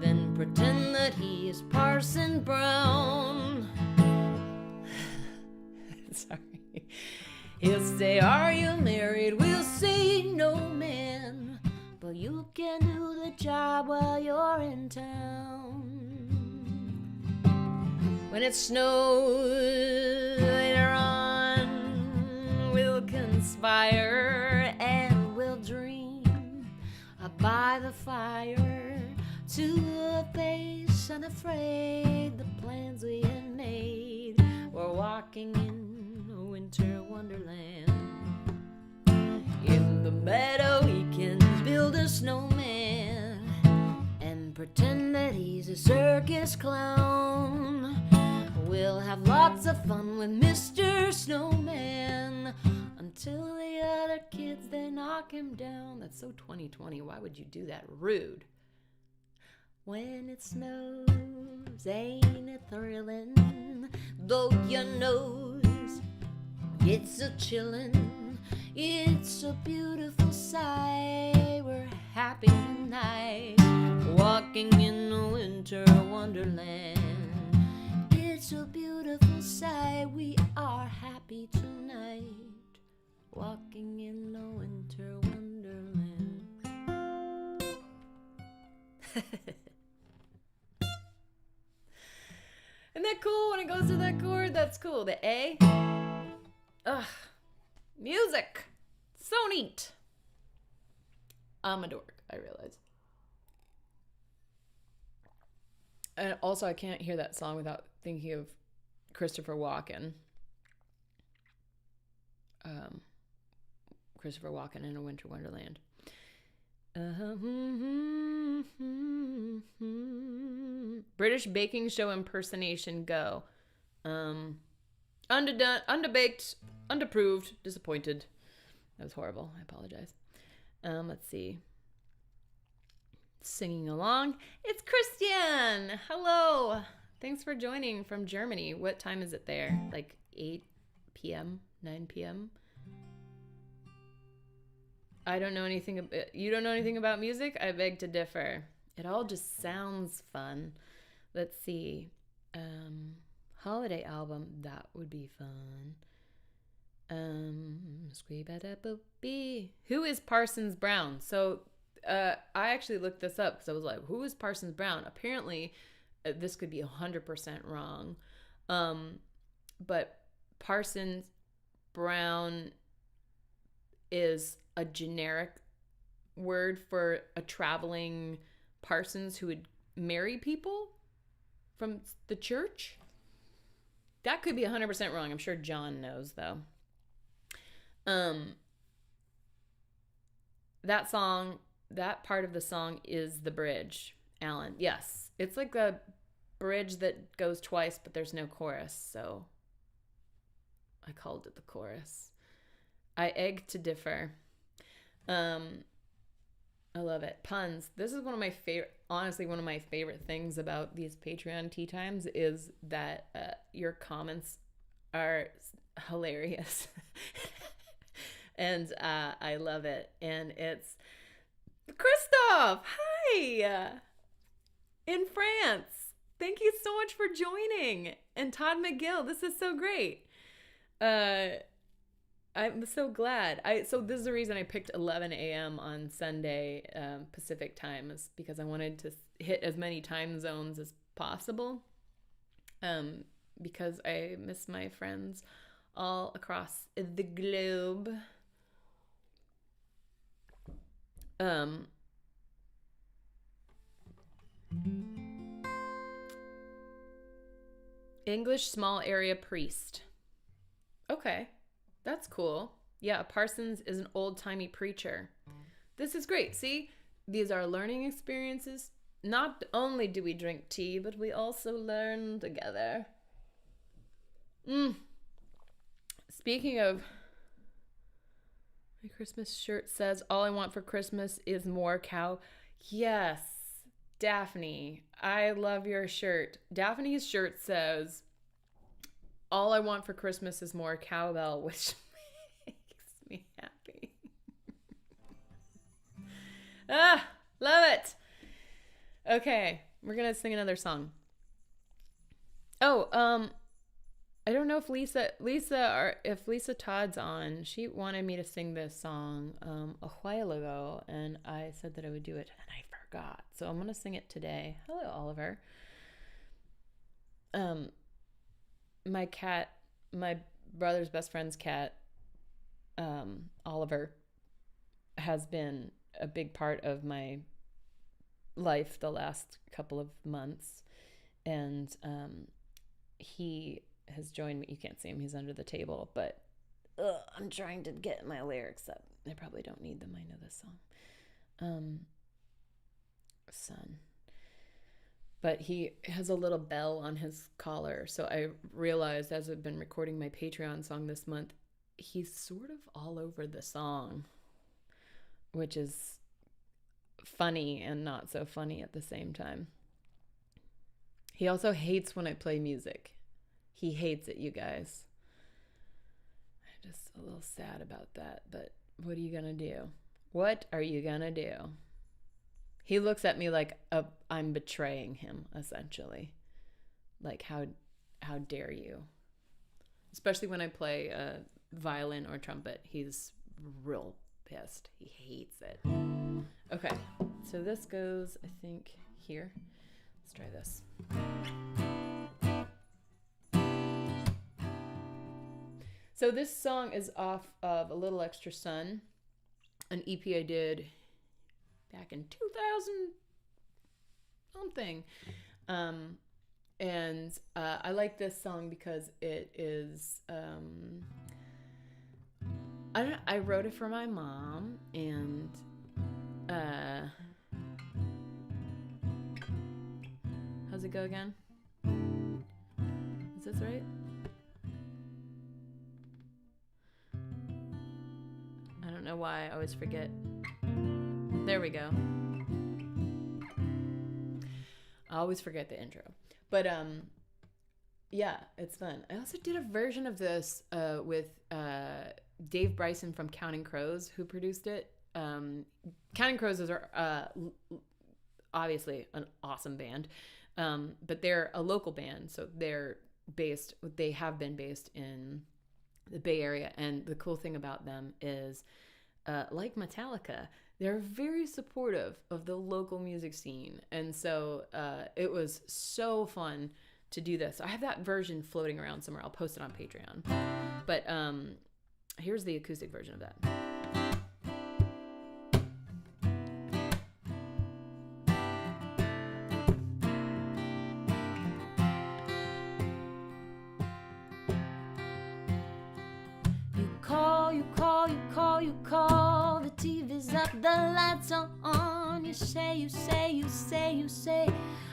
then pretend that he is Parson Brown. Sorry. He'll say, are you married? We'll say, no, man, but you can do the job while you're in town. When it snows later on, we'll conspire and we'll dream by the fire, two-faced and afraid, the plans we had made. We're walking in a winter wonderland. In the meadow we can build a snowman and pretend that he's a circus clown. We'll have lots of fun with Mr. Snowman until the other kids, they knock him down. That's so 2020. Why would you do that? Rude. When it snows, ain't it thrilling? Though your nose gets a chillin', it's a beautiful sight. We're happy tonight, walking in a winter wonderland. It's a beautiful sight. We are happy tonight, walking in a winter wonderland. Isn't that cool when it goes to that chord? That's cool. The A. Ugh. Music. So neat. I'm a dork, I realize. And also, I can't hear that song without thinking of Christopher Walken. Christopher Walken in A Winter Wonderland. British baking show impersonation, go. Underdone, underbaked, underproved, disappointed. That was horrible. I apologize. Let's see. Singing along. It's Christian. Hello. Thanks for joining from Germany. What time is it there? Like 8 p.m., 9 p.m.? I don't know anything. You don't know anything about music? I beg to differ. It all just sounds fun. Let's see. Holiday album. That would be fun. Who is Parsons Brown? So I actually looked this up because I was like, who is Parsons Brown? Apparently, this could be 100% wrong. But Parsons Brown is a generic word for a traveling parsons who would marry people from the church. That could be 100% wrong. I'm sure John knows, though. That song, that part of the song is the bridge, Alan. Yes. It's like a bridge that goes twice, but there's no chorus. So I called it the chorus. I egg to differ. I love it. Puns. This is one of my favorite, honestly, one of my favorite things about these Patreon tea times is that your comments are hilarious. And I love it. And it's Christoph. Hi. In France. Thank you so much for joining. And Todd McGill. This is so great. I'm so glad. So this is the reason I picked 11 a.m. on Sunday Pacific time, is because I wanted to hit as many time zones as possible, because I miss my friends all across the globe. English small area priest. Okay. That's cool. Yeah, Parsons is an old-timey preacher. This is great. See, these are learning experiences. Not only do we drink tea, but we also learn together. Speaking of, my Christmas shirt says, all I want for Christmas is more cow. Yes, Daphne, I love your shirt. Daphne's shirt says, all I want for Christmas is more cowbell, which makes me happy. Love it. Okay, we're gonna sing another song. Oh, I don't know if Lisa Todd's on. She wanted me to sing this song a while ago, and I said that I would do it, and I forgot. So I'm gonna sing it today. Hello, Oliver. My cat, my brother's best friend's cat, Oliver, has been a big part of my life the last couple of months, and he has joined me. You can't see him, he's under the table, but I'm trying to get my lyrics up. I probably don't need them. I know this song. Son. But he has a little bell on his collar. So I realized as I've been recording my Patreon song this month, he's sort of all over the song, which is funny and not so funny at the same time. He also hates when I play music. He hates it, you guys. I'm just a little sad about that, but what are you gonna do? What are you gonna do? He looks at me like I'm betraying him, essentially. Like, how dare you? Especially when I play violin or trumpet. He's real pissed. He hates it. Okay, so this goes, I think, here. Let's try this. So this song is off of A Little Extra Sun, an EP I did back in 2000 something. And I like this song because it is, I wrote it for my mom, and how's it go again? Is this right? I don't know why I always forget. There we go. I always forget the intro. But yeah, it's fun. I also did a version of this with Dave Bryson from Counting Crows, who produced it. Counting Crows is obviously an awesome band, but they're a local band, so they have been based in the Bay Area. And the cool thing about them is, like Metallica, they're very supportive of the local music scene. And so it was so fun to do this. I have that version floating around somewhere. I'll post it on Patreon. But here's the acoustic version of that. You call, the TV's up, the lights are on. You say,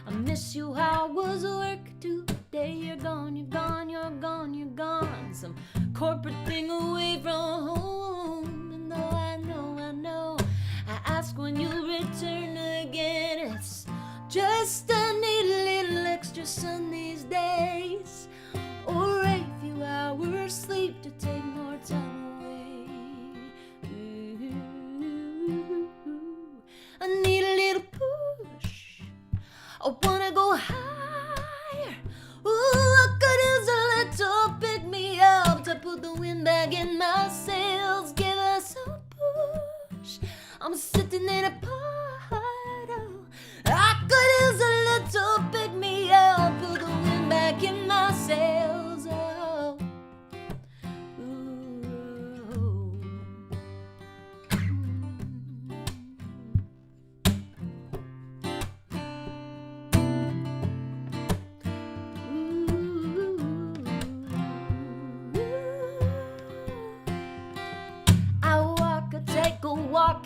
I miss you, how was work today? You're gone. Some corporate thing away from home. And though I know, I ask when you return again. It's just I need a little extra sun these days, or a few hours sleep to take more time. I need a little push. I wanna go higher. Ooh, I could use a little pick me up to put the wind back in my sails. Give us a push. I'm sitting in a puddle. I could use a little pick me up, put the wind back in my sails. Oh.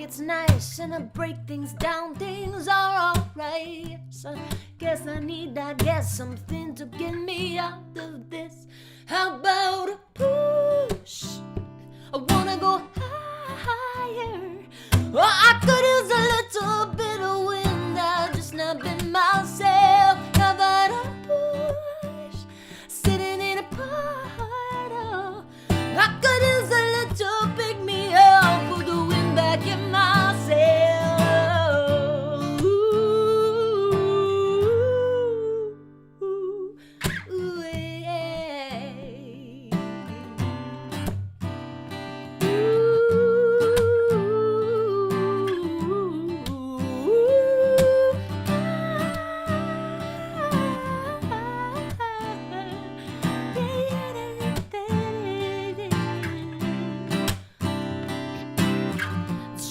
It's nice and I break things down, things are alright. So guess I need something to get me out of this. How about a push? I wanna go higher. Oh, I could use a little bit of wind, I've just not been myself. How about a push? Sitting in a puddle. I could use a little pick me up, put the wind back in myself. Ooh, yeah.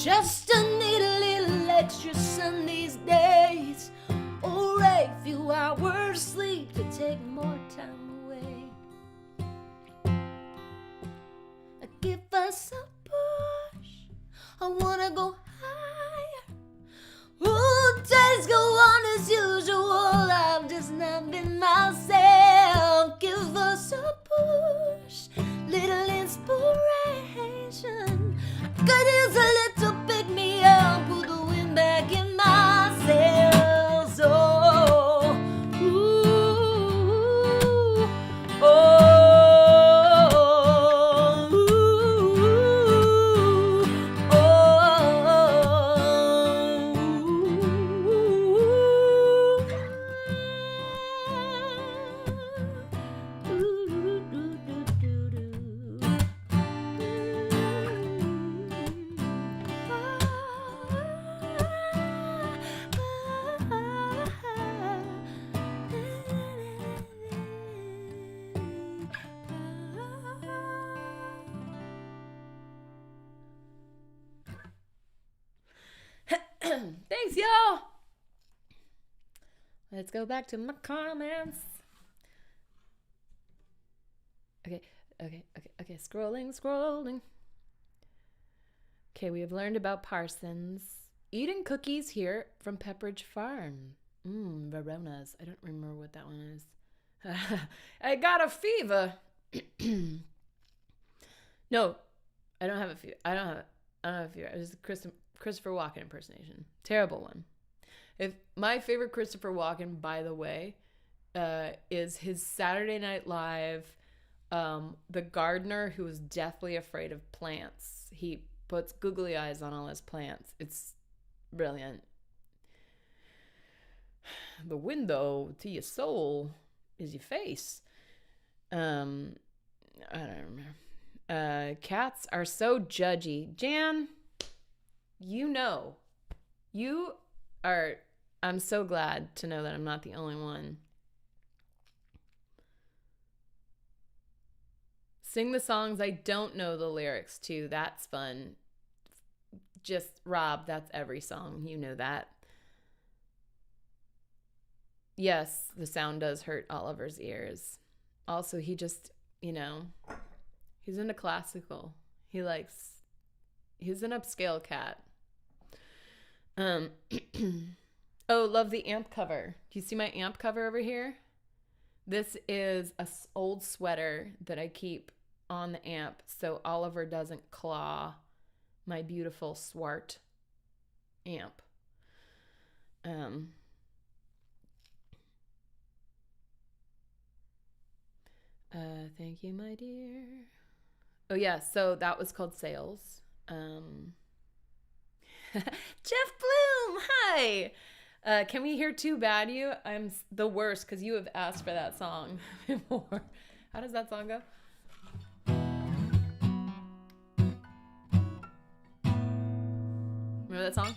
Just I need a little extra sun these days, or a few hours sleep to take more time away. Give us a push. I wanna go higher. Ooh, days go on as usual, I've just not been myself. Give us a push, little inspiration. Could use a little pick me up, put the wind back in my sails. Oh, ooh, oh, ooh, Thanks, y'all. Let's go back to my comments. Okay. Scrolling. Okay, we have learned about Parsons. Eating cookies here from Pepperidge Farm. Verona's. I don't remember what that one is. I got a fever. No, I don't have a fever. I don't have a fever. It was Christopher Walken impersonation. Terrible one. If my favorite Christopher Walken, by the way, is his Saturday Night Live, the gardener who is deathly afraid of plants. He puts googly eyes on all his plants. It's brilliant. The window to your soul is your face. I don't remember. Cats are so judgy. Jan, you know, you are, I'm so glad to know that I'm not the only one. Sing the songs I don't know the lyrics to. That's fun. Just, Rob, that's every song. You know that. Yes, the sound does hurt Oliver's ears. Also, he just, he's into classical. He's an upscale cat. Oh, love the amp cover. Do you see my amp cover over here? This is a old sweater that I keep on the amp so Oliver doesn't claw my beautiful Swart amp. Thank you, my dear. Oh yeah, so that was called Sales. Jeff Bloom, hi. Can we hear Too Bad You? I'm the worst because you have asked for that song before. How does that song go? Remember that song?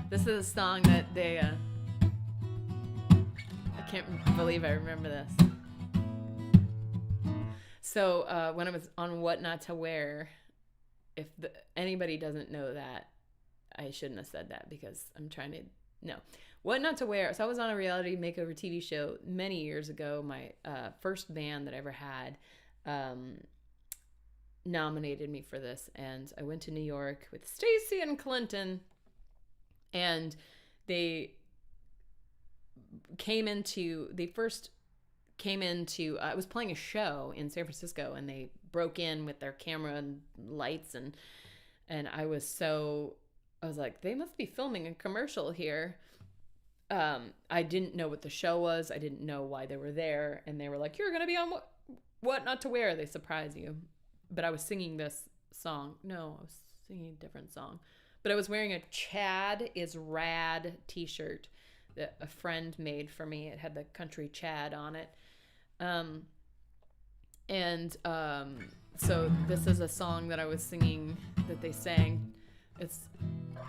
This is a song that they, I can't believe I remember this. So when I was on What Not to Wear, if anybody doesn't know that, I shouldn't have said that because I'm trying to, no. What Not to Wear. So I was on a reality makeover TV show many years ago. My first band that I ever had nominated me for this. And I went to New York with Stacy and Clinton. And they first came into, I was playing a show in San Francisco and they broke in with their camera and lights and I was like, they must be filming a commercial here. I didn't know what the show was. I didn't know why they were there. And they were like, you're going to be on what Not to Wear. They surprise you. But I was singing this song. No, I was singing a different song. But I was wearing a Chad is Rad t-shirt that a friend made for me. It had the country Chad on it. So this is a song that I was singing that they sang. It's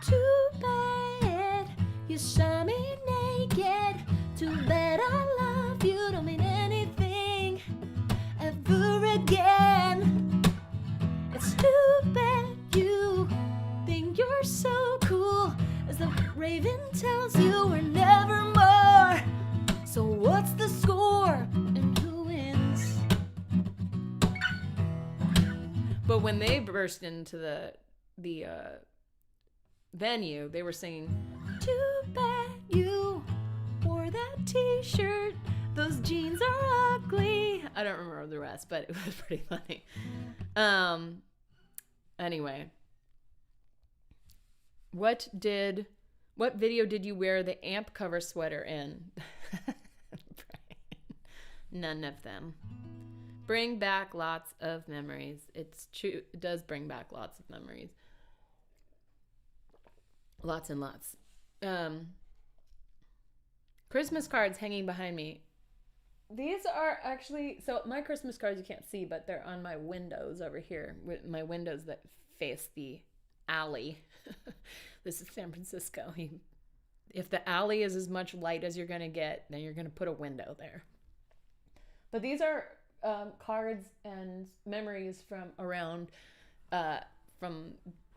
too bad you saw me naked. Too bad I love you. Don't mean anything ever again. It's too bad you think you're so cool, as the raven tells you we're never more. So what's the score and who wins? But when they burst into the venue, they were singing, too bad you wore that t-shirt, those jeans are ugly. I don't remember the rest, but it was pretty funny. Anyway, what video did you wear the amp cover sweater in? None of them. Bring back lots of memories. It's true. It does bring back lots of memories. Lots and lots. Christmas cards hanging behind me. These are actually, so my Christmas cards you can't see, but they're on my windows over here. My windows that face the alley. This is San Francisco. If the alley is as much light as you're going to get, then you're going to put a window there. But these are cards and memories from around, from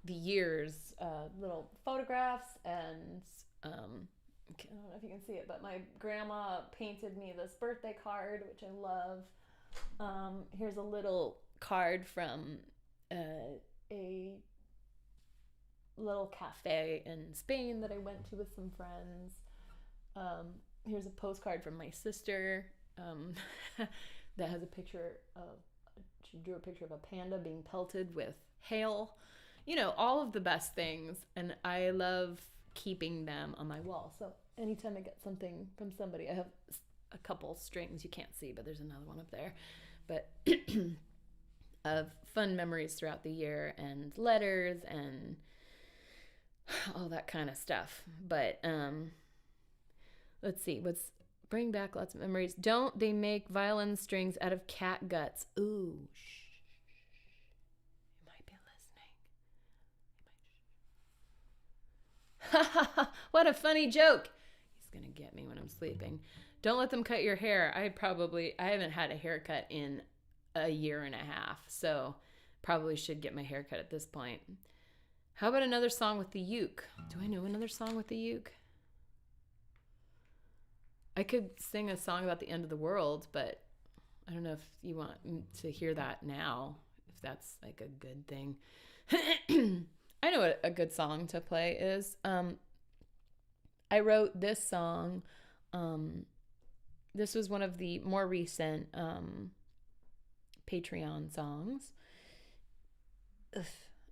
the years, little photographs and, I don't know if you can see it, but my grandma painted me this birthday card, which I love. Here's a little card from a little cafe in Spain that I went to with some friends. Here's a postcard from my sister that has a picture of, she drew a picture of a panda being pelted with hail. You know, all of the best things, and I love keeping them on my wall. So anytime I get something from somebody, I have a couple strings you can't see, but there's another one up there. But of fun memories throughout the year and letters and all that kind of stuff. But let's see, what's Bring back lots of memories. Don't they make violin strings out of cat guts? Ooh, shh. You might be listening. What a funny joke. He's going to get me when I'm sleeping. Don't let them cut your hair. I haven't had a haircut in a year and a half, so probably should get my haircut at this point. How about another song with the uke? Do I know another song with the uke? I could sing a song about the end of the world, but I don't know if you want to hear that now, if that's like a good thing. I know what a good song to play is. I wrote this song. This was one of the more recent Patreon songs.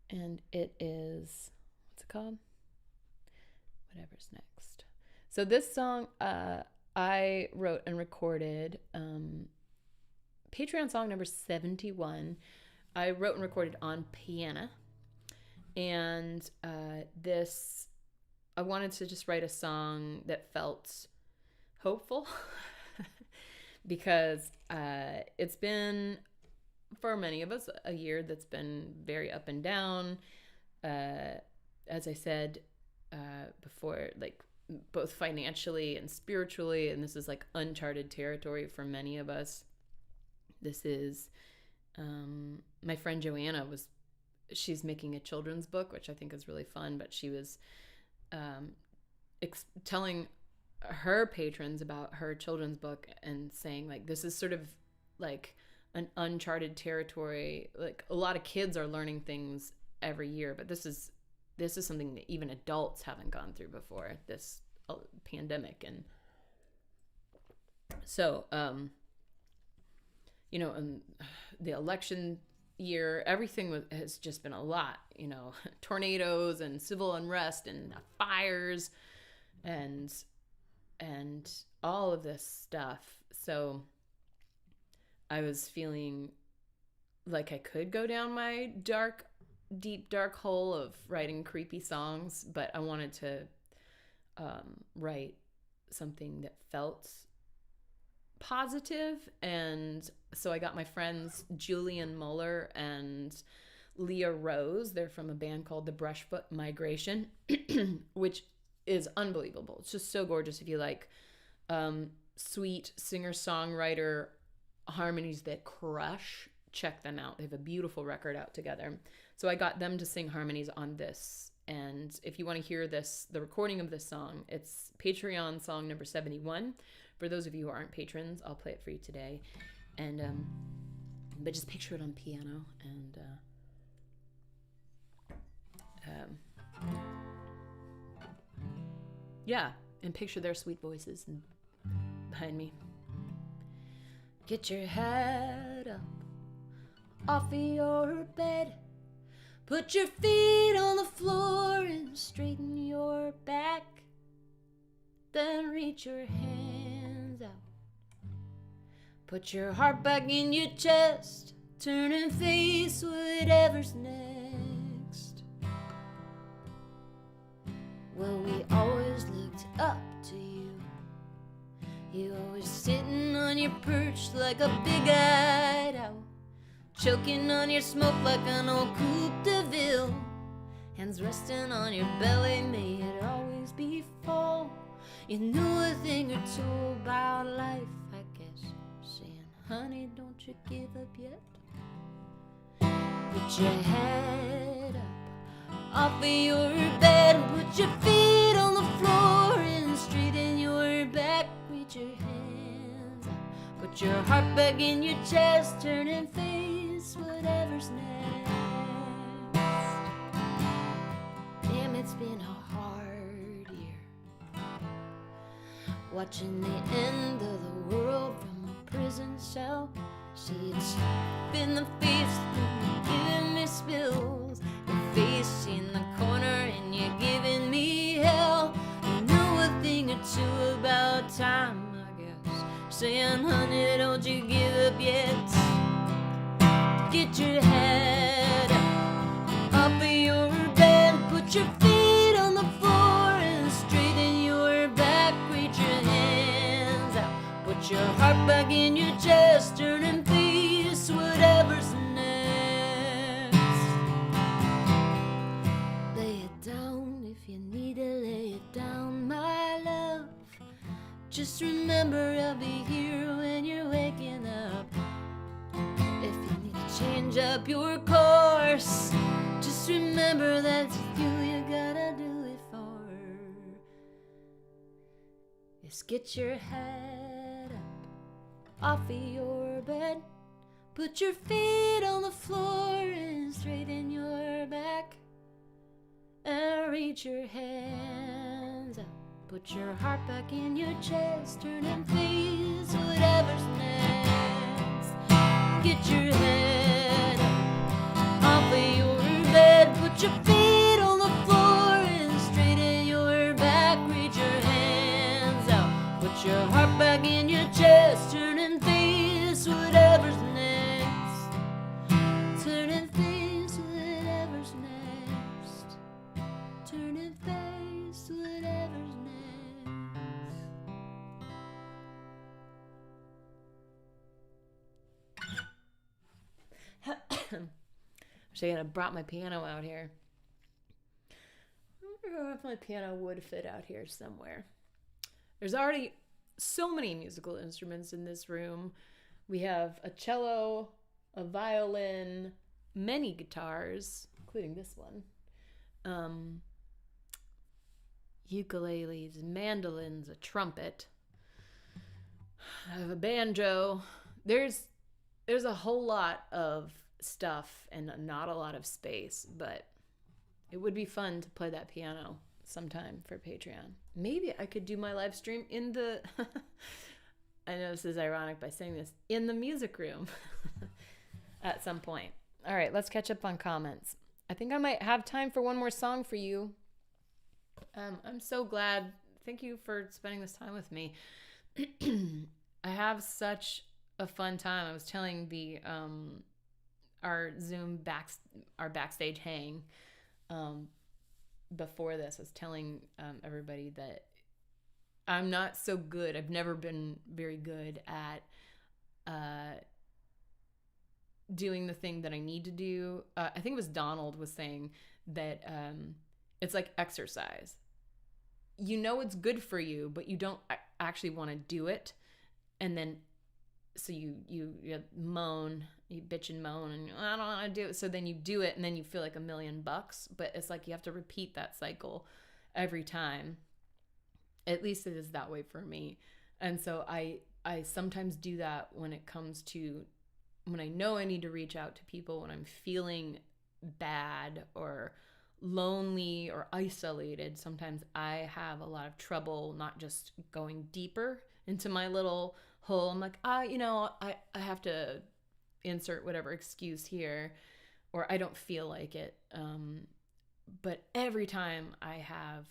And it is, what's it called? Whatever's next. So this song I wrote and recorded, Patreon song number 71. I wrote and recorded on piano. And I wanted to just write a song that felt hopeful because it's been, for many of us, a year that's been very up and down. As I said before, like both financially and spiritually, and this is like uncharted territory for many of us. This is my friend Joanna she's making a children's book, which I think is really fun, but she was telling her patrons about her children's book and saying like, this is sort of like an uncharted territory. Like a lot of kids are learning things every year, but this is something that even adults haven't gone through before, this pandemic. And so, the election year, everything has just been a lot, tornadoes and civil unrest and fires and all of this stuff. So I was feeling like I could go down my deep dark hole of writing creepy songs, but I wanted to write something that felt positive. And so I got my friends Julian Muller and Leah Rose. They're from a band called the Brushfoot Migration, which is unbelievable. It's just so gorgeous. If you like sweet singer-songwriter harmonies that crush, check them out. They have a beautiful record out together. So I got them to sing harmonies on this. And if you want to hear the recording of this song, it's Patreon song number 71. For those of you who aren't patrons, I'll play it for you today. And but just picture it on piano and and picture their sweet voices behind me. Get your head up off of your bed. Put your feet on the floor and straighten your back. Then reach your hands out. Put your heart back in your chest. Turn and face whatever's next. Well, we always looked up to you. You always sitting on your perch like a big-eyed owl, choking on your smoke like an old Coupe de Ville. Hands resting on your belly, may it always be full. You knew a thing or two about life, I guess. Saying, honey, don't you give up yet. Put your head up off of your bed. Put your feet on the floor and straighten your back. Reach your hands up. Put your heart back in your chest. Turn and face whatever's next. Damn, it's been a hard year, watching the end of the world from a prison cell. See, it's been the feast giving me spills, the face in the corner and you're giving me hell. You know a thing or two about time, I guess. Saying, honey, don't you give up yet. Get your head up off of your bed. Put your feet on the floor and straighten your back. Reach your hands out. heart back in your chest, turn and face whatever's next. Lay it down if you need to lay it down, my love. Just remember I'll be here when you're waking up. If you need to change up your course, just remember that's you gotta do it for. Just get your head up off of your bed, put your feet on the floor and straighten your back, and reach your hands up. Put your heart back in your chest, turn and face whatever's next. Get your head up off of your bed, put your feet on the floor and straighten your back, reach your hands out. Put your heart back in your chest, turn and face whatever's next. Turn and face whatever's next. Turn and face whatever's next. Actually, I brought my piano out here. I wonder if my piano would fit out here somewhere. There's already so many musical instruments in this room. We have a cello, a violin, many guitars, including this one, ukuleles, mandolins, a trumpet. I have a banjo. There's a whole lot of stuff and not a lot of space, but it would be fun to play that piano sometime for Patreon. Maybe I could do my live stream in the I know this is ironic by saying this, in the music room at some point. All right, let's catch up on comments. I think I might have time for one more song for you. I'm so glad. Thank you for spending this time with me. I have such a fun time. I was telling the our Zoom our backstage hang before this. I was telling everybody that I'm not so good. I've never been very good at doing the thing that I need to do. I think it was Donald was saying that it's like exercise. You know it's good for you, but you don't actually want to do it. And then so you moan, you bitch and moan, and I don't want to do it. So then you do it, and then you feel like $1,000,000. But it's like you have to repeat that cycle every time. At least it is that way for me. And so I sometimes do that when it comes to when I know I need to reach out to people, when I'm feeling bad or lonely or isolated. Sometimes I have a lot of trouble not just going deeper into my little hole. I'm like, I have to insert whatever excuse here, or I don't feel like it. But every time I have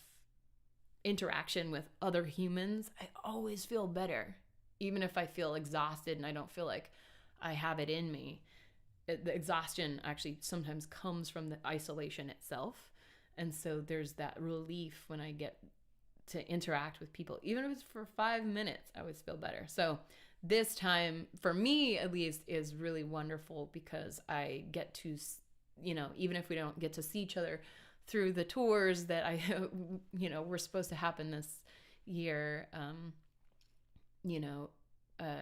interaction with other humans, I always feel better, even if I feel exhausted and I don't feel like I have it in me. The exhaustion actually sometimes comes from the isolation itself. And so there's that relief when I get to interact with people. Even if it's for 5 minutes, I always feel better. So this time, for me at least, is really wonderful because I get to, even if we don't get to see each other through the tours that were supposed to happen this year,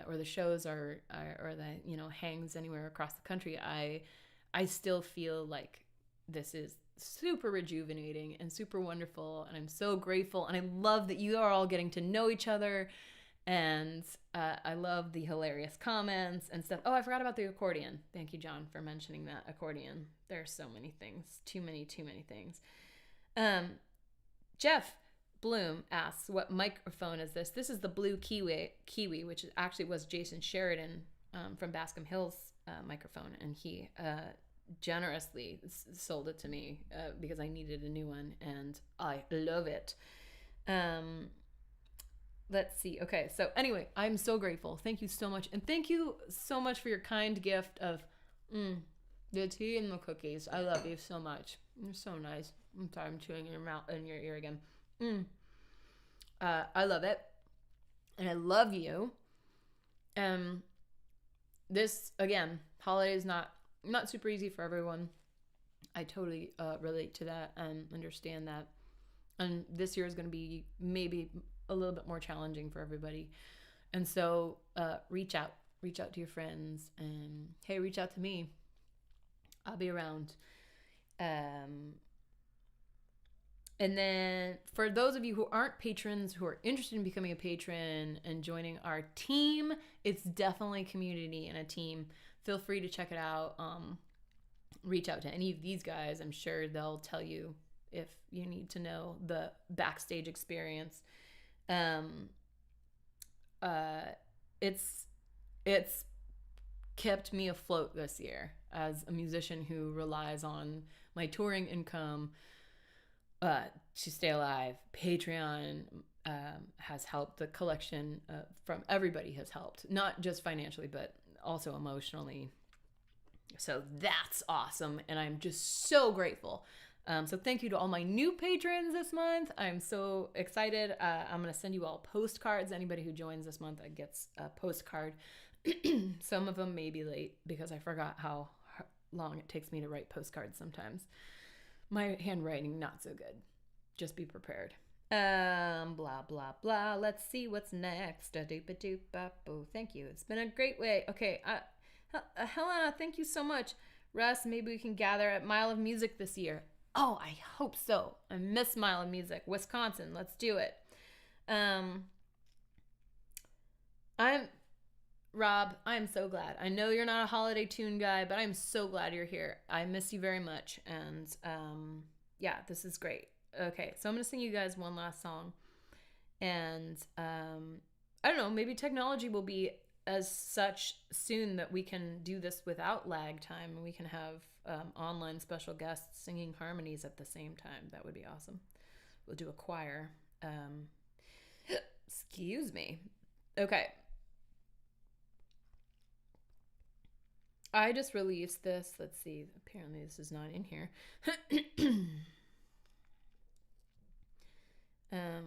or the shows or the hangs anywhere across the country, I still feel like this is super rejuvenating and super wonderful, and I'm so grateful, and I love that you are all getting to know each other, and I love the hilarious comments and stuff. Oh, I forgot about the accordion. Thank you, John, for mentioning that accordion. There are so many things, too many things. Jeff Bloom asks, what microphone is this? This is the Blue Kiwi, which actually was Jason Sheridan from Bascom Hills microphone, and he generously sold it to me because I needed a new one, and I love it. Let's see. Okay, so anyway, I'm so grateful. Thank you so much, and thank you so much for your kind gift of the tea and the cookies. I love you so much. You're so nice. I'm sorry, I'm chewing in your ear again. I love it, and I love you. This, again, holiday is not super easy for everyone. I totally relate to that and understand that. And this year is going to be maybe a little bit more challenging for everybody. And so reach out to your friends, and hey, reach out to me. I'll be around. And then for those of you who aren't patrons, who are interested in becoming a patron and joining our team, it's definitely community and a team. Feel free to check it out. Reach out to any of these guys. I'm sure they'll tell you if you need to know the backstage experience. It's kept me afloat this year as a musician who relies on my touring income to stay alive. Patreon has helped. The collection from everybody has helped, not just financially, but also emotionally. So that's awesome, and I'm just so grateful. So thank you to all my new patrons this month. I'm so excited. I'm going to send you all postcards. Anybody who joins this month gets a postcard. Some of them may be late because I forgot how long it takes me to write postcards sometimes. My handwriting, not so good. Just be prepared. Blah, blah, blah. Let's see what's next. Thank you. It's been a great way. Okay. Helena, thank you so much. Russ, maybe we can gather at Mile of Music this year. Oh, I hope so. I miss Mile of Music. Wisconsin. Let's do it. Rob, I'm so glad. I know you're not a holiday tune guy, but I'm so glad you're here. I miss you very much. And yeah, this is great. Okay, so I'm going to sing you guys one last song. And I don't know, maybe technology will be as such soon that we can do this without lag time, and we can have online special guests singing harmonies at the same time. That would be awesome. We'll do a choir. Excuse me. Okay. I just released this. Let's see. Apparently this is not in here.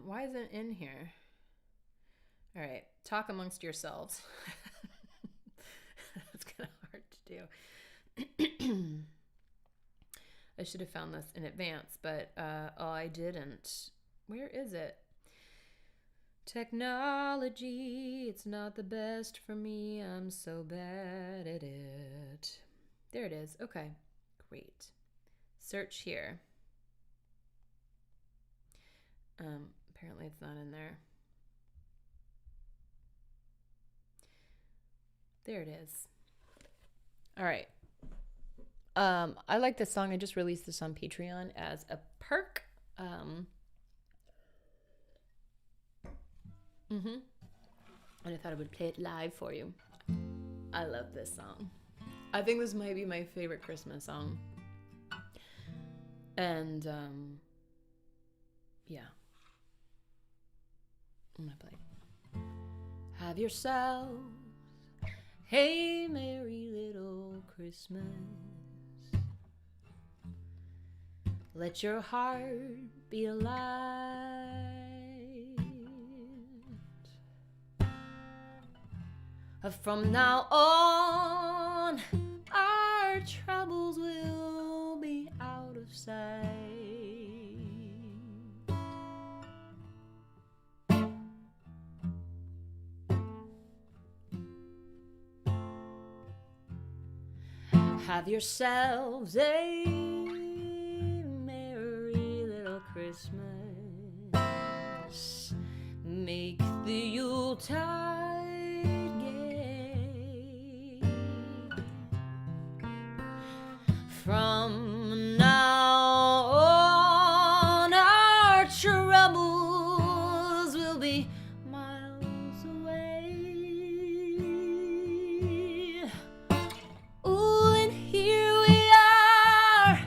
Why isn't it in here? All right. Talk amongst yourselves. That's kind of hard to do. I should have found this in advance, but I didn't. Where is it? Technology, it's not the best for me. I'm so bad at it. There it is. Okay, great. Search here. Apparently it's not in there. There it is. All right. I like this song. I just released this on Patreon as a perk. And I thought I would play it live for you. I love this song. I think this might be my favorite Christmas song. And yeah. I'm gonna play. Have yourselves a merry little Christmas. Let your heart be alight. From now on, our troubles will be out of sight. Have yourselves a merry little Christmas. Make the Yuletide gay. From now on, our troubles will be miles away. Ooh, and here we are,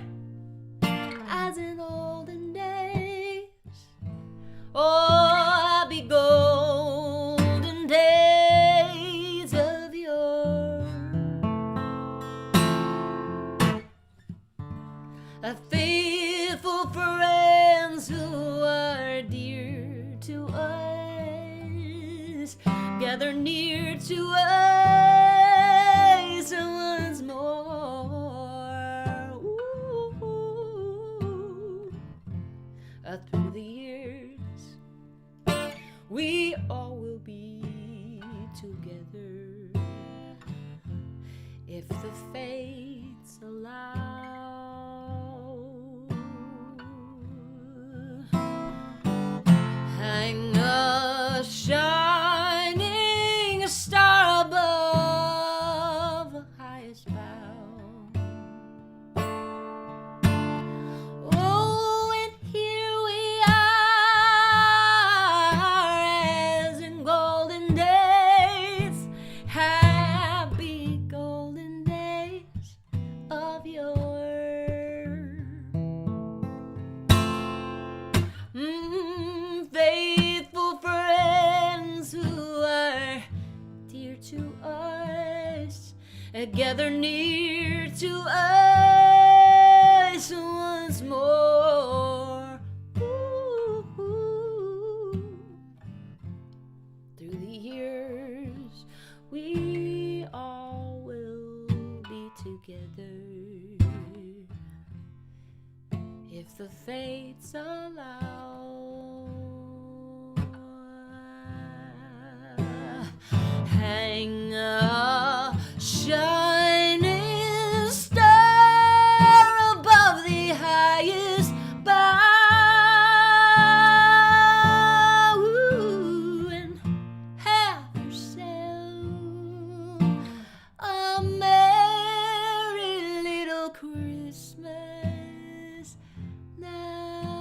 as in olden days. Oh, happy golden days of yore. A faithful friends who are dear to us, gather near to us once more. Ooh, through the years, we all will be together if the fates allow. Hang a shining star above the highest bough. Oh, and here we are, as in golden days, happy golden days of yore. Faithful friends who are dear to us, gather near to us once more. Ooh. Through the years, we all will be together if the fates allow. Hang a shining star above the highest bough, and have yourself a merry little Christmas now.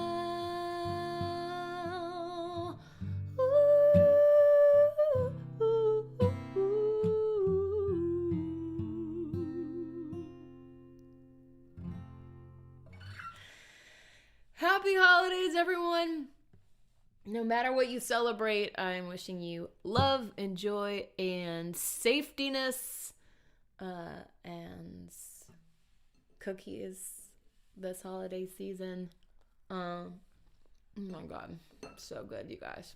Happy holidays, everyone. No matter what you celebrate, I'm wishing you love and joy and safetiness and cookies this holiday season. Oh my God, so good, you guys.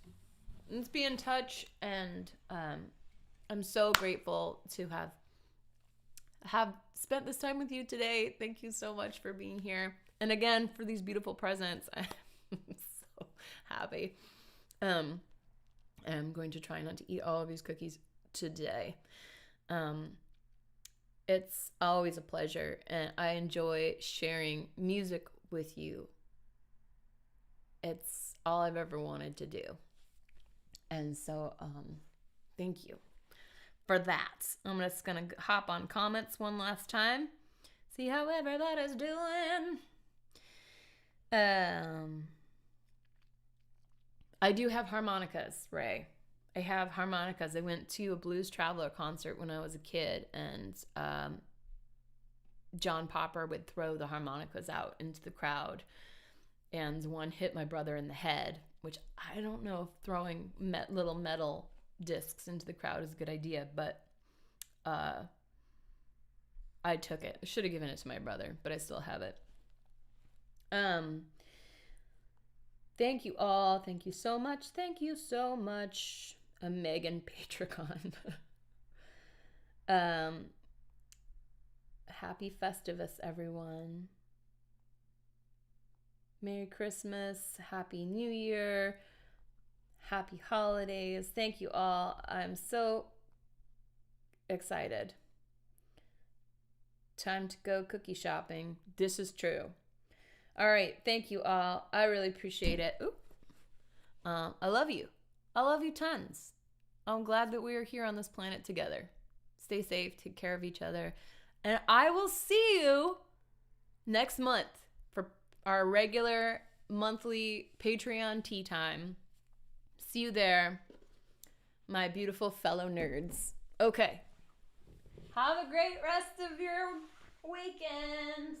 Let's be in touch, and I'm so grateful to have spent this time with you today. Thank you so much for being here. And again, for these beautiful presents. I'm so happy. I'm going to try not to eat all of these cookies today. It's always a pleasure, and I enjoy sharing music with you. It's all I've ever wanted to do. And so, thank you for that. I'm just going to hop on comments one last time. See how everybody's doing. I do have harmonicas, Ray. I have harmonicas. I went to a Blues Traveler concert when I was a kid, and John Popper would throw the harmonicas out into the crowd, and one hit my brother in the head, which I don't know if throwing little metal discs into the crowd is a good idea, but I took it. I should have given it to my brother, but I still have it. Thank you all. Thank you so much. Thank you so much, Megan Patricon. Happy Festivus, everyone. Merry Christmas. Happy New Year. Happy holidays. Thank you all. I'm so excited. Time to go cookie shopping. This is true. All right. Thank you all. I really appreciate it. Ooh. I love you. I love you tons. I'm glad that we are here on this planet together. Stay safe. Take care of each other. And I will see you next month for our regular monthly Patreon tea time. See you there, my beautiful fellow nerds. Okay. Have a great rest of your weekend.